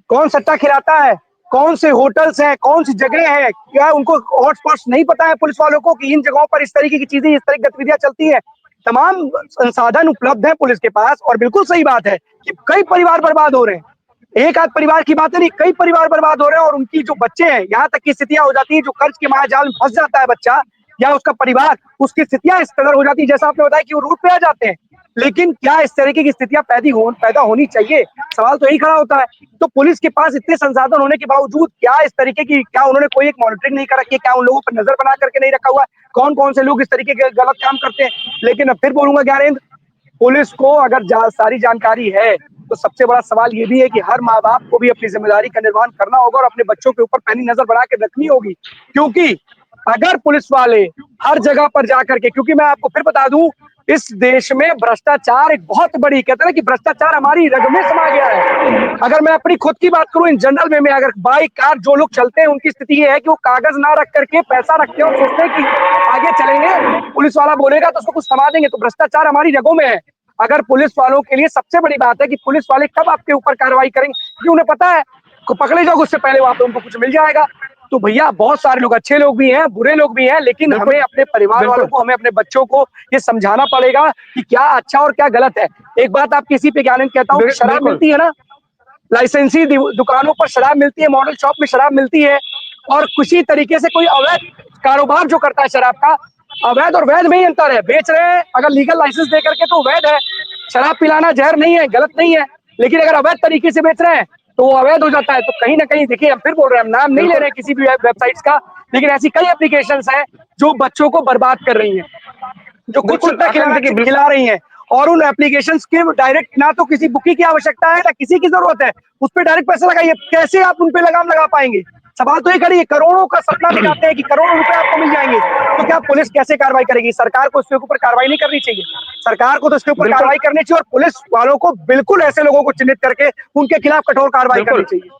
कौन सट्टा खिलाता है, कौन से होटल्स हैं, कौन सी जगह है, क्या उनको हॉटस्पॉट्स नहीं पता है पुलिस वालों को कि इन जगहों पर इस तरीके की चीजें, इस तरह की गतिविधियां चलती है। तमाम संसाधन उपलब्ध है पुलिस के पास, और बिल्कुल सही बात है कि कई परिवार बर्बाद हो रहे हैं, एक आध परिवार की बात नहीं, कई परिवार बर्बाद हो रहे हैं, और उनकी जो बच्चे हैं, यहाँ तक की स्थितियां हो जाती है, जो कर्ज के मायाजाल में फंस जाता है बच्चा या उसका परिवार, उसकी स्थितियां इस कदर हो जाती है, जैसा आपने बताया कि वो रूट पे आ जाते हैं। लेकिन क्या इस तरीके की स्थितियां पैदा होनी चाहिए? सवाल तो यही खड़ा होता है। तो पुलिस के पास इतने संसाधन होने के बावजूद क्या इस तरीके की, क्या उन्होंने कोई एक मॉनिटरिंग नहीं कर रखी है? क्या उन लोगों पर नजर बना करके नहीं रखा हुआ है कौन कौन से लोग इस तरीके के गलत काम करते हैं? लेकिन अब फिर बोलूंगा ज्ञानेंद्र, पुलिस को अगर सारी जानकारी है तो सबसे बड़ा सवाल ये भी है कि हर माँ बाप को भी अपनी जिम्मेदारी का निर्वहन करना होगा और अपने बच्चों के ऊपर पैनी नजर बना के रखनी होगी। क्योंकि अगर पुलिस वाले हर जगह पर जाकर के, क्योंकि मैं आपको फिर बता दूं, इस देश में भ्रष्टाचार एक बहुत बड़ी, कहते हैं ना कि भ्रष्टाचार हमारी रग में समा गया है। अगर मैं अपनी खुद की बात करूं, इन जनरल में अगर बाइक कार जो लोग चलते हैं उनकी स्थिति ये है कि वो कागज ना रख करके पैसा रखते हैं और सोचते हैं कि आगे चलेंगे, पुलिस वाला बोलेगा तो उसको कुछ थमा देंगे। तो भ्रष्टाचार हमारी रगों में है। अगर पुलिस वालों के लिए सबसे बड़ी बात है कि पुलिस वाले कब आपके ऊपर कार्रवाई करेंगे, क्योंकि उन्हें पता है पकड़े जाओ उससे पहले वहां पे उनको कुछ मिल जाएगा। तो भैया बहुत सारे लोग, अच्छे लोग भी हैं, बुरे लोग भी हैं, लेकिन हमें अपने परिवार वालों को, हमें अपने बच्चों को ये समझाना पड़ेगा कि क्या अच्छा और क्या गलत है। एक बात आप किसी पे ज्ञान कहता हूँ, शराब मिलती है ना, लाइसेंसी दुकानों पर शराब मिलती है, मॉडल शॉप में शराब मिलती है, और किसी तरीके से कोई अवैध कारोबार जो करता है शराब का, अवैध और वैध में ही अंतर है। बेच रहे हैं अगर लीगल लाइसेंस दे करके तो वैध है, शराब पिलाना जहर नहीं है, गलत नहीं है, लेकिन अगर अवैध तरीके से बेच रहे हैं तो वो अवैध हो जाता है। तो कहीं ना कहीं देखिए, हम फिर बोल रहे हैं, हम नाम नहीं ले रहे हैं किसी भी वेबसाइट्स का, लेकिन ऐसी कई एप्लीकेशंस हैं जो बच्चों को बर्बाद कर रही हैं। जो खुद बिल्कुल, सत्ता अखंड देखिए, बिल्कुल। खिला रही हैं, और उन एप्लीकेशंस के डायरेक्ट ना तो किसी बुकी की आवश्यकता है ना किसी की जरूरत है, उस पर डायरेक्ट पैसा लगाइए। कैसे आप उन पे लगाम लगा पाएंगे? सवाल तो ये खड़ी है, करोड़ों का सपना दिखाते हैं कि करोड़ों रुपए आपको मिल जाएंगे, तो क्या पुलिस कैसे कार्रवाई करेगी? सरकार को इसके ऊपर कार्रवाई नहीं करनी चाहिए? सरकार को तो इसके ऊपर बिल्कुल, कार्रवाई करनी चाहिए, और पुलिस वालों को बिल्कुल ऐसे लोगों को चिन्हित करके उनके खिलाफ कठोर कार्रवाई करनी बिल्कुल। चाहिए।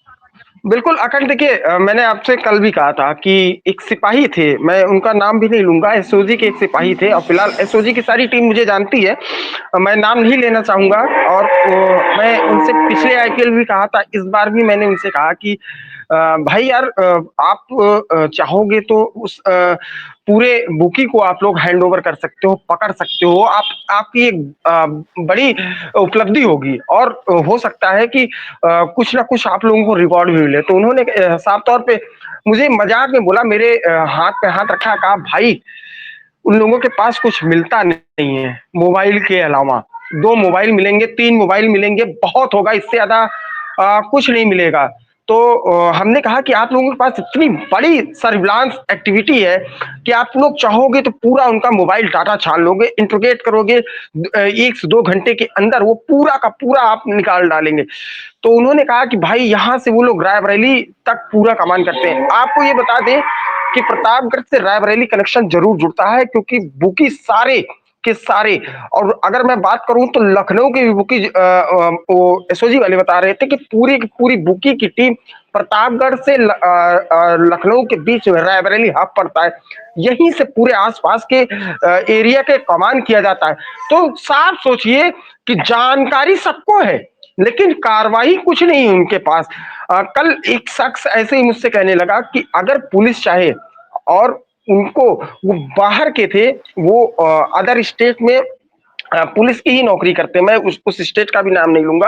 बिल्कुल, अखंड देखिए, मैंने आपसे कल भी कहा था कि एक सिपाही थे, मैं उनका नाम भी नहीं लूँगा, एसओजी के एक सिपाही थे और फिलहाल एसओजी की सारी टीम मुझे जानती है। मैं नाम नहीं लेना चाहूँगा और मैं उनसे पिछले आईपीएल भी कहा था, इस बार भी मैंने उनसे कहा कि भाई यार, आप चाहोगे तो उस पूरे बुकी को आप लोग हैंडओवर कर सकते हो, पकड़ सकते हो। आपकी एक बड़ी उपलब्धि होगी और हो सकता है कि कुछ ना कुछ आप लोगों को रिवॉर्ड भी मिले। तो उन्होंने साफ तौर पे मुझे मजाक में बोला, मेरे हाथ पे हाथ रखा, कहा भाई उन लोगों के पास कुछ मिलता नहीं है मोबाइल के अलावा। 2 मोबाइल मिलेंगे, 3 मोबाइल मिलेंगे, बहुत होगा, इससे ज्यादा कुछ नहीं मिलेगा। तो हमने कहा कि आप लोगों के पास इतनी बड़ी सर्विलांस एक्टिविटी है कि आप लोग चाहोगे तो पूरा उनका मोबाइल डाटा छान लोगे, इंट्रोगेट करोगे, 1 से 2 घंटे के अंदर वो पूरा का पूरा आप निकाल डालेंगे। तो उन्होंने कहा कि भाई यहाँ से वो लोग रायबरेली तक पूरा कमान करते हैं। आपको ये बता दें कि प्रतापगढ़ से रायबरेली कनेक्शन जरूर जुड़ता है, क्योंकि बुकी सारे के सारे, और अगर मैं बात करूं तो लखनऊ के भी बुकी, वो एसओजी वाले बता रहे थे कि पूरी की पूरी बुकी की टीम प्रतापगढ़ से लखनऊ के बीच में रायबरेली हब पड़ता है, यहीं से पूरे आसपास के एरिया के कमान किया जाता है। तो साफ सोचिए कि जानकारी सबको है लेकिन कार्रवाई कुछ नहीं है उनके पास। कल एक शख्स ऐसे ही मुझसे कहने लगा कि अगर पुलिस चाहे, और उनको, वो बाहर के थे, वो अदर स्टेट में पुलिस की ही नौकरी करते हैं, मैं उस स्टेट का भी नाम नहीं लूंगा।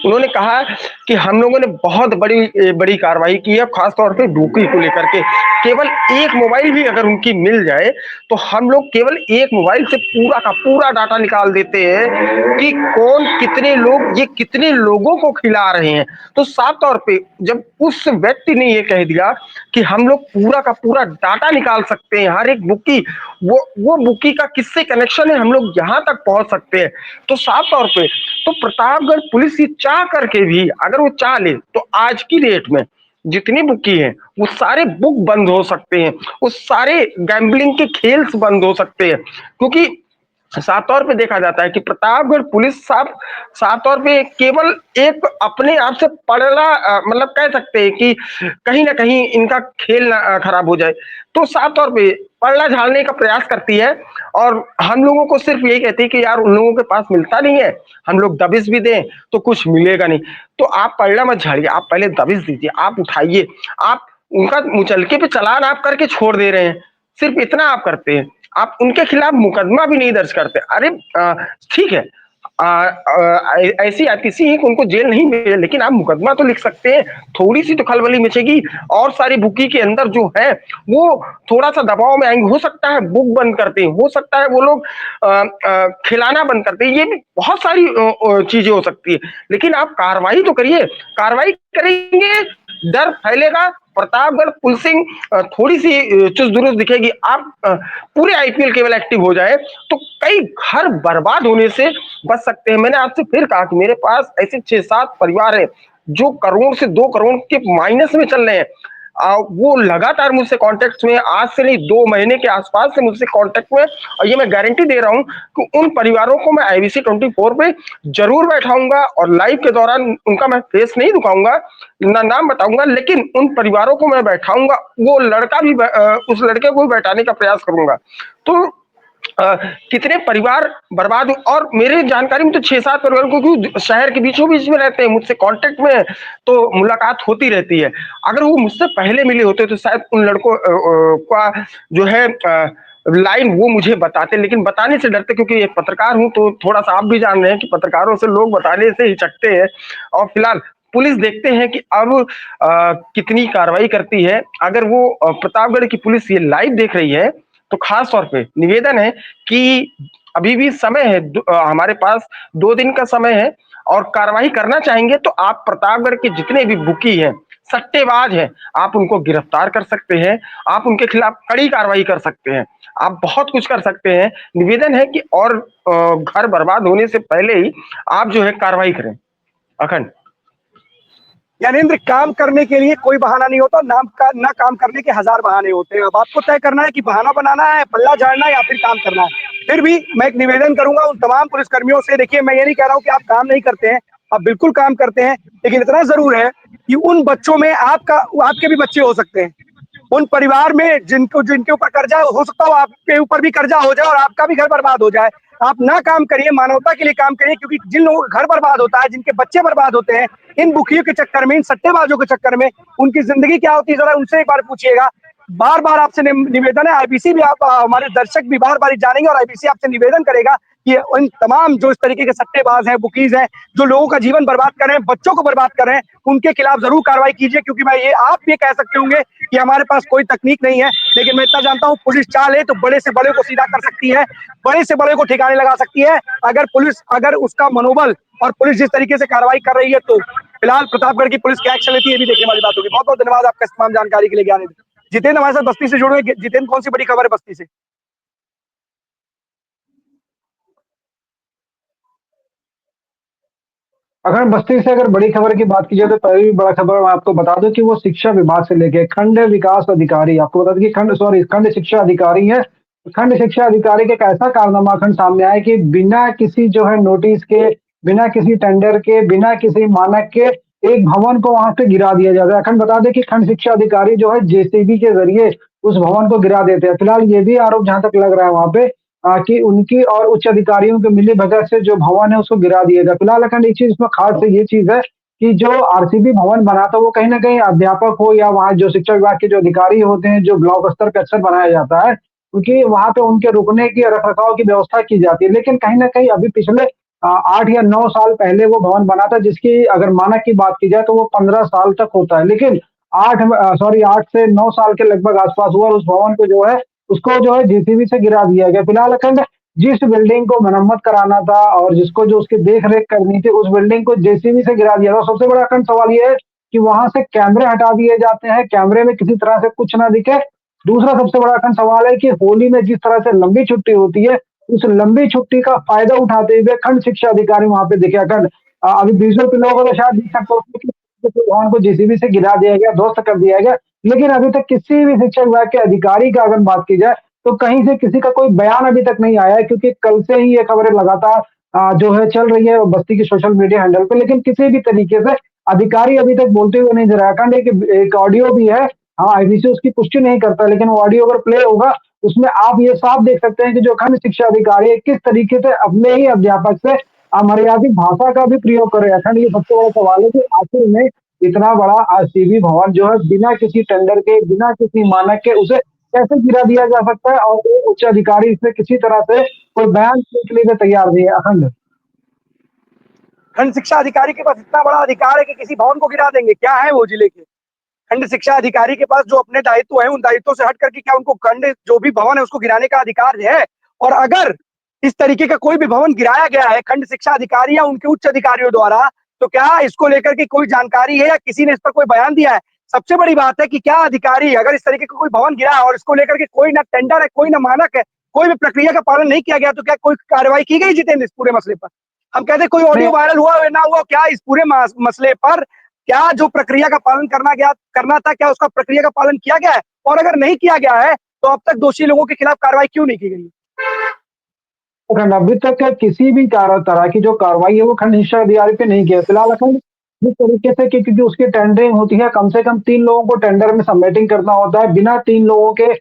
उन्होंने कहा कि हम लोगों ने बहुत बड़ी कार्रवाई की है, खासतौर पे बुकी को लेकर के। केवल एक मोबाइल भी अगर उनकी मिल जाए तो हम लोग केवल एक मोबाइल से पूरा का पूरा डाटा निकाल देते हैं कि कौन कितने लोग, ये कितने लोगों को खिला रहे हैं। तो साफ तौर पे जब उस व्यक्ति ने ये कह दिया कि हम लोग पूरा का पूरा डाटा निकाल सकते हैं, हर एक बुकी, वो बुकी का किससे कनेक्शन है, हम लोग यहाँ तक पहुंच सकते हैं, तो साफ तौर पे तो प्रतापगढ़ पुलिस ये चाह करके भी, अगर वो चाह ले तो आज की डेट में जितनी बुकी है वो सारे बुक बंद हो सकते हैं, वो सारे गैम्बलिंग के खेल्स बंद हो सकते हैं। क्योंकि साफ तौर पे देखा जाता है कि प्रतापगढ़ पुलिस साफ तौर पे केवल एक अपने आप से पड़ला, मतलब कह सकते हैं कि कहीं ना कहीं इनका खेल खराब हो जाए, तो साफ तौर पे पड़ला झाड़ने का प्रयास करती है। और हम लोगों को सिर्फ यही कहती है कि यार उन लोगों के पास मिलता नहीं है, हम लोग दबिश भी दें तो कुछ मिलेगा नहीं। तो आप पड़ला मत झाड़िए, आप पहले दबिश दीजिए, आप उठाइए, आप उनका मुचलके पे चालान आप करके छोड़ दे रहे हैं, सिर्फ इतना आप करते हैं, आप उनके खिलाफ मुकदमा भी नहीं दर्ज करते। अरे ठीक है, ऐसी आईपीसी है कि उनको जेल नहीं मिले, लेकिन आप मुकदमा तो लिख सकते हैं, थोड़ी सी तो खलबली मचेगी और सारी बुकी के अंदर जो है वो थोड़ा सा दबाव में आएंगे, हो सकता है बुक बंद करते हैं, हो सकता है वो लोग खिलाना बंद करते हैं, ये भी बहुत सारी चीजें हो सकती है, लेकिन आप कार्रवाई तो करिए। कार्रवाई करेंगे, डर फैलेगा, प्रतापगढ़ पुलिसिंग थोड़ी सी चुस्त दुरुस्त दिखेगी, आप पूरे आईपीएल केवल एक्टिव हो जाए तो कई घर बर्बाद होने से बच सकते हैं। मैंने आपसे फिर कहा कि मेरे पास ऐसे 6-7 परिवार हैं जो करोड़ से 2 करोड़ के माइनस में चल रहे हैं। वो लगातार मुझसे कांटेक्ट में, आज से नहीं 2 महीने के आसपास से मुझसे कांटेक्ट में, और ये मैं गारंटी दे रहा हूं कि उन परिवारों को मैं IBC 24 पे जरूर बैठाऊंगा और लाइव के दौरान उनका मैं फेस नहीं दिखाऊंगा, ना नाम बताऊंगा, लेकिन उन परिवारों को मैं बैठाऊंगा, वो लड़का भी उस लड़के को भी बैठाने का प्रयास करूंगा। तो कितने परिवार बर्बाद, और मेरे जानकारी में तो 6-7 परिवार को शहर के बीचों बीच में रहते हैं, मुझसे कांटेक्ट में, तो मुलाकात होती रहती है। अगर वो मुझसे पहले मिले होते तो शायद उन लड़कों का जो है लाइन वो मुझे बताते, लेकिन बताने से डरते, क्योंकि एक पत्रकार हूं तो थोड़ा सा आप भी जान रहे हैं कि पत्रकारों से लोग बताने से हिचकते हैं। और फिलहाल पुलिस देखते हैं कि अब कितनी कार्रवाई करती है। अगर वो प्रतापगढ़ की पुलिस ये लाइव देख रही है तो खास तौर पे निवेदन है कि अभी भी समय है, हमारे पास 2 दिन का समय है, और कार्रवाई करना चाहेंगे तो आप प्रतापगढ़ के जितने भी बुकी हैं सट्टेबाज हैं, आप उनको गिरफ्तार कर सकते हैं, आप उनके खिलाफ कड़ी कार्रवाई कर सकते हैं, आप बहुत कुछ कर सकते हैं। निवेदन है कि और घर बर्बाद होने से पहले ही आप जो है कार्रवाई करें। अखंड। ज्ञानेंद्र, काम करने के लिए कोई बहाना नहीं होता, ना काम करने के हजार बहाने होते हैं। अब आपको तय करना है कि बहाना बनाना है, पल्ला झाड़ना है या फिर काम करना है। फिर भी मैं एक निवेदन करूंगा उन तमाम पुलिसकर्मियों से। देखिए, मैं ये नहीं कह रहा हूं कि आप काम नहीं करते हैं, आप बिल्कुल काम करते हैं, लेकिन इतना जरूर है कि उन बच्चों में आपके भी बच्चे हो सकते हैं। उन परिवार में जिनके ऊपर कर्जा हो सकता हो, आपके ऊपर भी कर्जा हो जाए और आपका भी घर बर्बाद हो जाए। आप ना काम करिए, मानवता के लिए काम करिए, क्योंकि जिन लोगों का घर बर्बाद होता है, जिनके बच्चे बर्बाद होते हैं इन बुखियों के चक्कर में, इन सट्टेबाजों के चक्कर में, उनकी जिंदगी क्या होती है जरा उनसे एक बार पूछिएगा। बार बार आपसे निवेदन है, आईबीसी भी आप हमारे दर्शक भी बार बार जानेंगे और आईबीसी आपसे निवेदन करेगा कि इन तमाम जो इस तरीके के सट्टेबाज हैं, बुकीज हैं, जो लोगों का जीवन बर्बाद कर रहे हैं, बच्चों को बर्बाद कर रहे हैं, उनके खिलाफ जरूर कार्रवाई कीजिए। क्योंकि आप ये कह सकते होंगे कि हमारे पास कोई तकनीक नहीं है, लेकिन मैं इतना जानता हूं पुलिस चाहे तो बड़े से बड़े को सीधा कर सकती है, बड़े से बड़े को ठिकाने लगा सकती है, अगर उसका मनोबल और पुलिस जिस तरीके से कार्रवाई कर रही है। तो फिलहाल प्रतापगढ़ की पुलिस क्या एक्शन लेती है, ये भी देखने वाली बात होगी। बहुत बहुत धन्यवाद आपका इस तमाम जानकारी के लिए ज्ञानेंद्र। जितेंद्र हमारे साथ बस्ती से जुड़े हुए। जितेंद्र, कौन सी बड़ी खबर है बस्ती से? अगर बस्ती से अगर बड़ी खबर की बात की जाए तो पहली बड़ा खबर मैं आपको बता दूं कि वो शिक्षा विभाग से लेके खंड विकास अधिकारी, आपको बता दें कि खंड शिक्षा अधिकारी है। खंड शिक्षा अधिकारी के एक ऐसा कारनामा खंड सामने आया कि बिना किसी जो है नोटिस के, बिना किसी टेंडर के, बिना किसी मानक के एक भवन को वहां से गिरा दिया जाता है। खंड बता दें कि खंड शिक्षा अधिकारी जो है जेसीबी के जरिए उस भवन को गिरा देते हैं। फिलहाल ये भी आरोप जहां तक लग रहा है वहां पे कि उनकी और उच्च अधिकारियों के मिली भगत से जो भवन है उसको गिरा दिया गया। फिलहाल अखंड एक चीज इसमें खास से ये चीज है कि जो आरसीबी भवन बना था वो कहीं ना कहीं अध्यापक हो या वहाँ जो शिक्षा विभाग के जो अधिकारी होते हैं, जो ब्लॉक स्तर पे अक्सर बनाया जाता है, क्योंकि वहां पे उनके रुकने की रख रखाव की व्यवस्था की जाती है। लेकिन कहीं ना कहीं अभी पिछले 8 या 9 साल पहले वो भवन बना था, जिसकी अगर मानक की बात की जाए तो वो 15 साल तक होता है। लेकिन 8 से 9 साल के लगभग आसपास हुआ और उस भवन को जो है उसको जो है जेसीबी से गिरा दिया गया। फिलहाल अखंड जिस बिल्डिंग को मरम्मत कराना था और जिसको जो उसकी देख रेख करनी थी, उस बिल्डिंग को जेसीबी से गिरा दिया था। सबसे बड़ा अखंड सवाल ये है कि वहां से कैमरे हटा दिए जाते हैं, कैमरे में किसी तरह से कुछ ना दिखे। दूसरा सबसे बड़ा अखंड सवाल है कि होली में जिस तरह से लंबी छुट्टी होती है, उस लंबी छुट्टी का फायदा उठाते हुए खंड शिक्षा अधिकारी वहां पे दिखे। अखंड अभी विजुअल पे लोगों को शायद दिख सकता है कि भवन को जेसीबी से गिरा दिया गया, ध्वस्त कर दिया गया, लेकिन अभी तक किसी भी शिक्षा विभाग के अधिकारी का अगर बात की जाए तो कहीं से किसी का कोई बयान अभी तक नहीं आया है। क्योंकि कल से ही ये खबरें लगातार जो है चल रही है बस्ती की सोशल मीडिया हैंडल पे, लेकिन किसी भी तरीके से अधिकारी अभी तक बोलते हुए नहीं नजर आया। अखंड एक ऑडियो भी है, हाँ आईबीसी उसकी पुष्टि नहीं करता, लेकिन वो ऑडियो अगर प्ले होगा उसमें आप ये साफ देख सकते हैं कि जो खंड शिक्षा अधिकारी है किस तरीके से अपने ही अध्यापक से अमर्यादित भाषा का भी प्रयोग कर रहे हैं। अखंड ये सबसे बड़ा सवाल है कि आखिर में इतना बड़ा आरसीबी भवन जो है बिना किसी टेंडर के, बिना किसी मानक के उसे कैसे गिरा दिया जा सकता है और एक उच्च अधिकारी इसमें किसी तरह से कोई बयान देने के लिए तैयार नहीं है। अखंड खंड शिक्षा अधिकारी के पास इतना बड़ा अधिकार है कि किसी भवन को गिरा देंगे? क्या है वो जिले के खंड शिक्षा अधिकारी के पास जो अपने दायित्व है, उन दायित्वों से हट करके क्या उनको खंड जो भी भवन है उसको गिराने का अधिकार है? और अगर इस तरीके का कोई भी भवन गिराया गया है खंड शिक्षा अधिकारी या उनके उच्च अधिकारियों द्वारा, तो क्या इसको लेकर के कोई जानकारी है या किसी ने इस पर कोई बयान दिया है? सबसे बड़ी बात है कि क्या अधिकारी, अगर इस तरीके का कोई भवन गिरा है और इसको लेकर के कोई ना टेंडर है, कोई ना मानक है, कोई भी प्रक्रिया का पालन नहीं किया गया, तो क्या कोई कार्रवाई की गई जितेंद्र इस पूरे मसले पर? हम कहते कोई ऑडियो वायरल हुआ ना हुआ, क्या इस पूरे मसले पर क्या जो प्रक्रिया का पालन करना था, क्या उसका प्रक्रिया का पालन किया गया है? और अगर नहीं किया गया है तो अब तक दोषी लोगों के खिलाफ कार्रवाई क्यों नहीं की गई? अभी तक किसी भी तरह की जो कार्रवाई है वो खंड शिक्षा अधिकारी पे नहीं किया। फिलहाल अखंड जिस तरीके से क्योंकि उसकी टेंडरिंग होती है, कम से कम 3 लोगों को टेंडर में सबमिटिंग करना होता है। बिना 3 लोगों के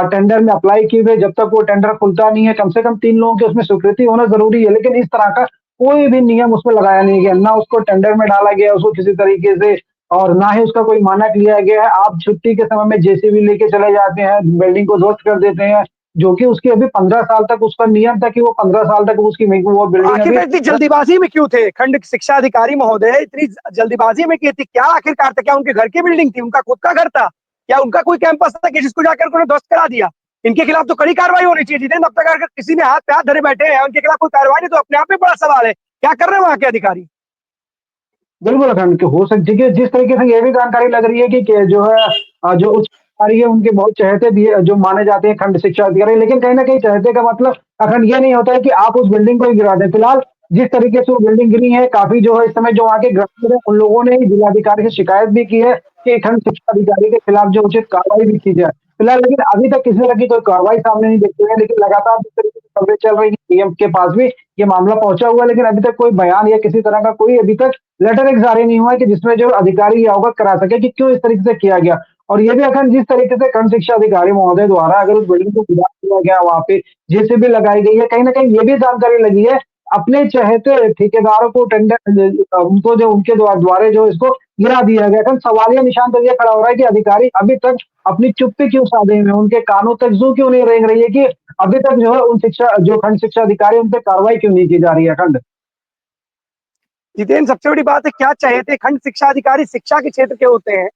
टेंडर में अप्लाई किए हुए जब तक वो टेंडर खुलता नहीं है, कम से कम 3 लोगों की उसमें स्वीकृति होना जरूरी है। लेकिन इस तरह का कोई भी नियम उसमें लगाया नहीं गया, ना उसको टेंडर में डाला गया उसको किसी तरीके से, और ना ही उसका कोई मानक लिया गया है। आप छुट्टी के समय में जेसीबी लेके चले जाते हैं, बिल्डिंग को ध्वस्त कर देते हैं, जो कि उसकी अभी 15 साल तक उसका नियम था कि वो 15 साल तक उसकी वो बिल्डिंग आखिर अभी इतनी जल्दीबाजी में क्यों थे खंड शिक्षा अधिकारी महोदय? इतनी जल्दीबाजी में की थी क्या आखिरकार? था क्या उनके घर की बिल्डिंग थी, उनका खुद का घर था, या उनका कोई कैंपस था कि जिसको जाकर उन्होंने ध्वस्त करा दिया? इनके खिलाफ तो कड़ी कार्रवाई होनी चाहिए जितेंद्र। अब तक अगर किसी ने हाथ पे हाथ धरे बैठे हैं, उनके खिलाफ कोई कार्रवाई नहीं, तो अपने आप में बड़ा सवाल है क्या कर रहे हैं वहां के अधिकारी? बिल्कुल अखंड कि हो सकती है, जिस तरीके से ये भी जानकारी लग रही है कि जो है जो उच्च अधिकारी है उनके बहुत चहेते भी जो माने जाते हैं खंड शिक्षा अधिकारी, लेकिन कहीं न कहीं चहेते का मतलब अखंड ये नहीं होता है कि आप उस बिल्डिंग को ही गिरा दें। फिलहाल जिस तरीके से वो बिल्डिंग गिरी है, काफ़ी जो है इस समय जो वहाँ के ग्रामीण हैं, उन लोगों ने जिलाधिकारी से शिकायत भी की है कि खंड शिक्षा अधिकारी के खिलाफ जो उचित कार्रवाई भी की जाए। फिलहाल लेकिन अभी तक किसी तरह की कोई कार्रवाई सामने नहीं देखी है, लेकिन लगातार जिस तरीके से खबरें चल रही हैं डीएम के पास भी ये मामला पहुँचा हुआ है, लेकिन अभी तक कोई बयान या किसी तरह का कोई अभी तक लेटर एक जारी नहीं हुआ है कि जिसमें जो अधिकारी ये अवगत करा सके कि क्यों इस तरीके से किया गया। और ये भी अखंड जिस तरीके से खंड शिक्षा अधिकारी महोदय द्वारा अगर उस बिल्डिंग को खुदा किया गया, वहाँ पे जेसीबी लगाई गई है, कहीं न कहीं ये भी जानकारी लगी है अपने चहेते ठेकेदारों को टेंडर उनको जो उनके द्वारे जो इसको गिरा दिया गया। अखंड सवालिया निशान तो ये खड़ा हो रहा है कि अधिकारी अभी तक अपनी चुप्पी क्यों साधे हुए हैं, उनके कानों तक जू क्यों नहीं रेंग रही है कि अभी तक जो है उन शिक्षा जो खंड शिक्षा अधिकारी उन पे कार्रवाई क्यों नहीं की जा रही है अखंड। जितेंद्र, सबसे बड़ी बात है क्या चाहते खंड शिक्षा अधिकारी शिक्षा के क्षेत्र के होते हैं?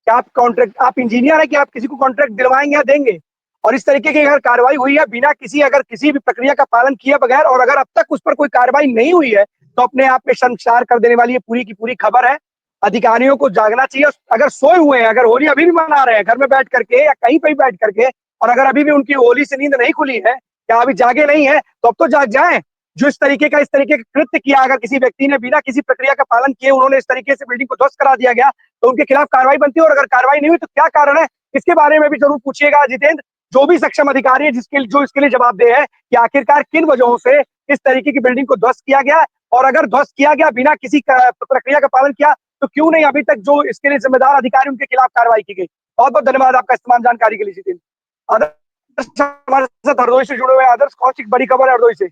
क्या आप कॉन्ट्रैक्ट, आप इंजीनियर है कि आप किसी को कॉन्ट्रैक्ट दिलवाएंगे या देंगे? और इस तरीके की अगर कार्रवाई हुई है बिना किसी अगर किसी भी प्रक्रिया का पालन किए बगैर, और अगर अब तक उस पर कोई कार्रवाई नहीं हुई है, तो अपने आप में शर्मसार कर देने वाली ये पूरी की पूरी खबर है। अधिकारियों को जागना चाहिए। अगर सोए हुए हैं, अगर होली अभी भी मना रहे हैं घर में बैठ करके या कहीं पर भी बैठ करके, और अगर अभी भी उनकी होली से नींद नहीं खुली है या अभी जागे नहीं है, तो अब तो जाग जाएं। जो इस तरीके का कृत्य किया, अगर किसी व्यक्ति ने बिना किसी प्रक्रिया का पालन किए उन्होंने इस तरीके से बिल्डिंग को ध्वस्त करा दिया गया, तो उनके खिलाफ कार्रवाई बनती है। और अगर कार्रवाई नहीं हुई तो क्या कारण है, इसके बारे में भी जरूर पूछिएगा जितेंद्र। जो भी सक्षम अधिकारी है जो इसके लिए जवाबदेह है कि आखिरकार किन वजहों से इस तरीके की बिल्डिंग को ध्वस्त किया गया, और अगर ध्वस्त किया गया बिना किसी प्रक्रिया का पालन किया, तो क्यों नहीं अभी तक जो इसके लिए जिम्मेदार अधिकारी उनके खिलाफ कार्रवाई की गई। बहुत बहुत धन्यवाद आपका इस तमाम जानकारी के लिए जितेंद्र। आदर्श हमारे साथ हरदोई से जुड़े हुए हैं। आदर्श, कौन सी बड़ी खबर है हरदोई से?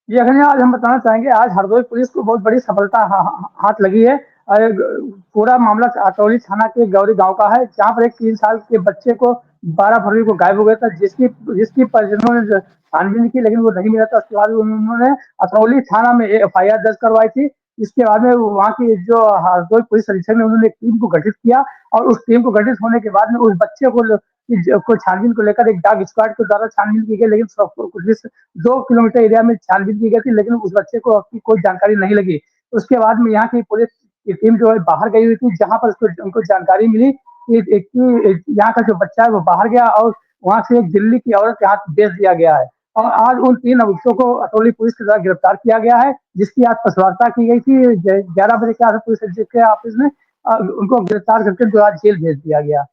जी अखिल, आज हम बताना चाहेंगे, आज हरदोई पुलिस को बहुत बड़ी सफलता हाथ लगी है। पूरा मामला अतौली थाना के गौरी गांव का है, जहां पर एक 3 साल के बच्चे को 12 फरवरी को गायब हो गया था, जिसकी परिजनों ने छानबीन की, लेकिन वो नहीं मिला था। उसके बाद उन्होंने अतौली थाना में एफआईआर दर्ज करवाई थी। इसके बाद में वहाँ की जो हरदोई पुलिस अधीक्षक ने उन्होंने एक टीम को गठित किया, और उस टीम को गठित होने के बाद में उस बच्चे को छानबीन को लेकर एक डॉग स्क्वाड के द्वारा छानबीन की गई, लेकिन कुछ 2 किलोमीटर एरिया में छानबीन की गई थी, लेकिन उस बच्चे को अपनी कोई जानकारी नहीं लगी। उसके बाद में यहाँ की पुलिस की टीम जो है बाहर गई हुई थी, जहाँ पर उनको जानकारी मिली कि यहाँ का जो बच्चा है वो बाहर गया, और वहाँ से एक दिल्ली की औरत के हाथ बेच दिया गया है। और आज उन 3 अभियुक्तों को अतौली पुलिस के द्वारा गिरफ्तार किया गया है, जिसकी आज पशवार्ता की गई थी 11 बजे के आसपास पुलिस अधीक्षक के ऑफिस में। उनको गिरफ्तार करके जो आज जेल भेज दिया गया।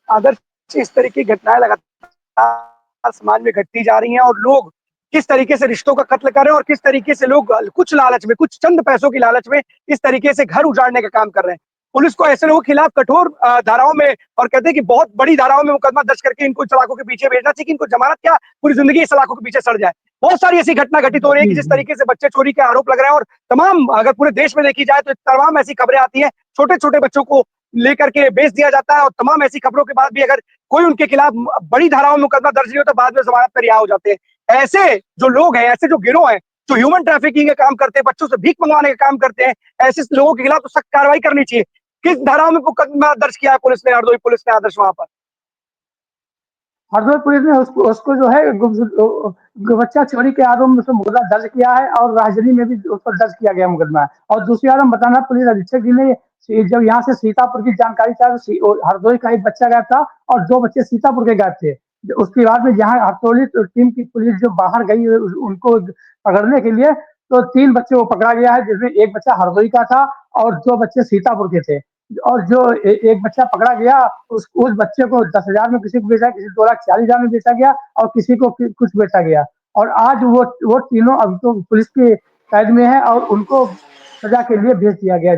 अगर इस तरह की घटनाएं लगातार समाज में घटती जा रही हैं, और लोग किस तरीके से रिश्तों का कत्ल कर रहे हैं, और किस तरीके से लोग कुछ लालच में, कुछ चंद पैसों की लालच में इस तरीके से घर उजाड़ने का काम कर रहे हैं। पुलिस को ऐसे लोगों के खिलाफ कठोर धाराओं में, और कहते हैं कि बहुत बड़ी धाराओं में मुकदमा दर्ज करके इनको सलाखों के पीछे भेजना चाहिए कि इनको जमानत क्या, पूरी जिंदगी इस सलाखों के पीछे सड़ जाए। बहुत सारी ऐसी घटना घटित हो रही है कि जिस तरीके से बच्चे चोरी के आरोप लग रहे हैं, और तमाम, अगर पूरे देश में देखी जाए तो तमाम ऐसी खबरें आती हैं, छोटे छोटे बच्चों को लेकर के बेच दिया जाता है, और तमाम ऐसी खबरों के बाद भी अगर कोई उनके खिलाफ बड़ी धाराओं में मुकदमा दर्ज नहीं होता, बाद में जमानत पर रिहा हो जाते हैं। ऐसे जो लोग हैं, ऐसे जो गिरोह हैं, जो ह्यूमन ट्रैफिकिंग का काम करते हैं, बच्चों से भीख मंगवाने का काम करते हैं, ऐसे लोगों के खिलाफ तो सख्त कार्रवाई करनी चाहिए। किस धाराओं में मुकदमा दर्ज किया है पुलिस ने, हरदोई पुलिस ने आदर्श वहां पर? हरदोई पुलिस ने उसको जो है बच्चा चोरी के आरोप में मुकदमा दर्ज किया है, और राजधानी में भी उस पर दर्ज किया गया मुकदमा है। और दूसरी बात हम बताना, पुलिस अधीक्षक जी ने जब यहाँ से सीतापुर की जानकारी चाहिए, हरदोई का एक बच्चा गायब था और 2 बच्चे सीतापुर के गायब थे। उसके बाद में जहाँ हरदोई टीम की पुलिस जो बाहर गई उनको पकड़ने के लिए, तो 3 बच्चे को पकड़ा गया है, जिसमें एक बच्चा हरदोई का था और 2 बच्चे सीतापुर के थे। और जो एक बच्चा पकड़ा गया, उस बच्चे को 10,000 में किसी को बेचा, किसी 2,40,000 में बेचा गया, और किसी को कुछ बेचा गया। और आज वो तीनों अब तो पुलिस के कैद में है, और उनको सजा के लिए भेज दिया गया।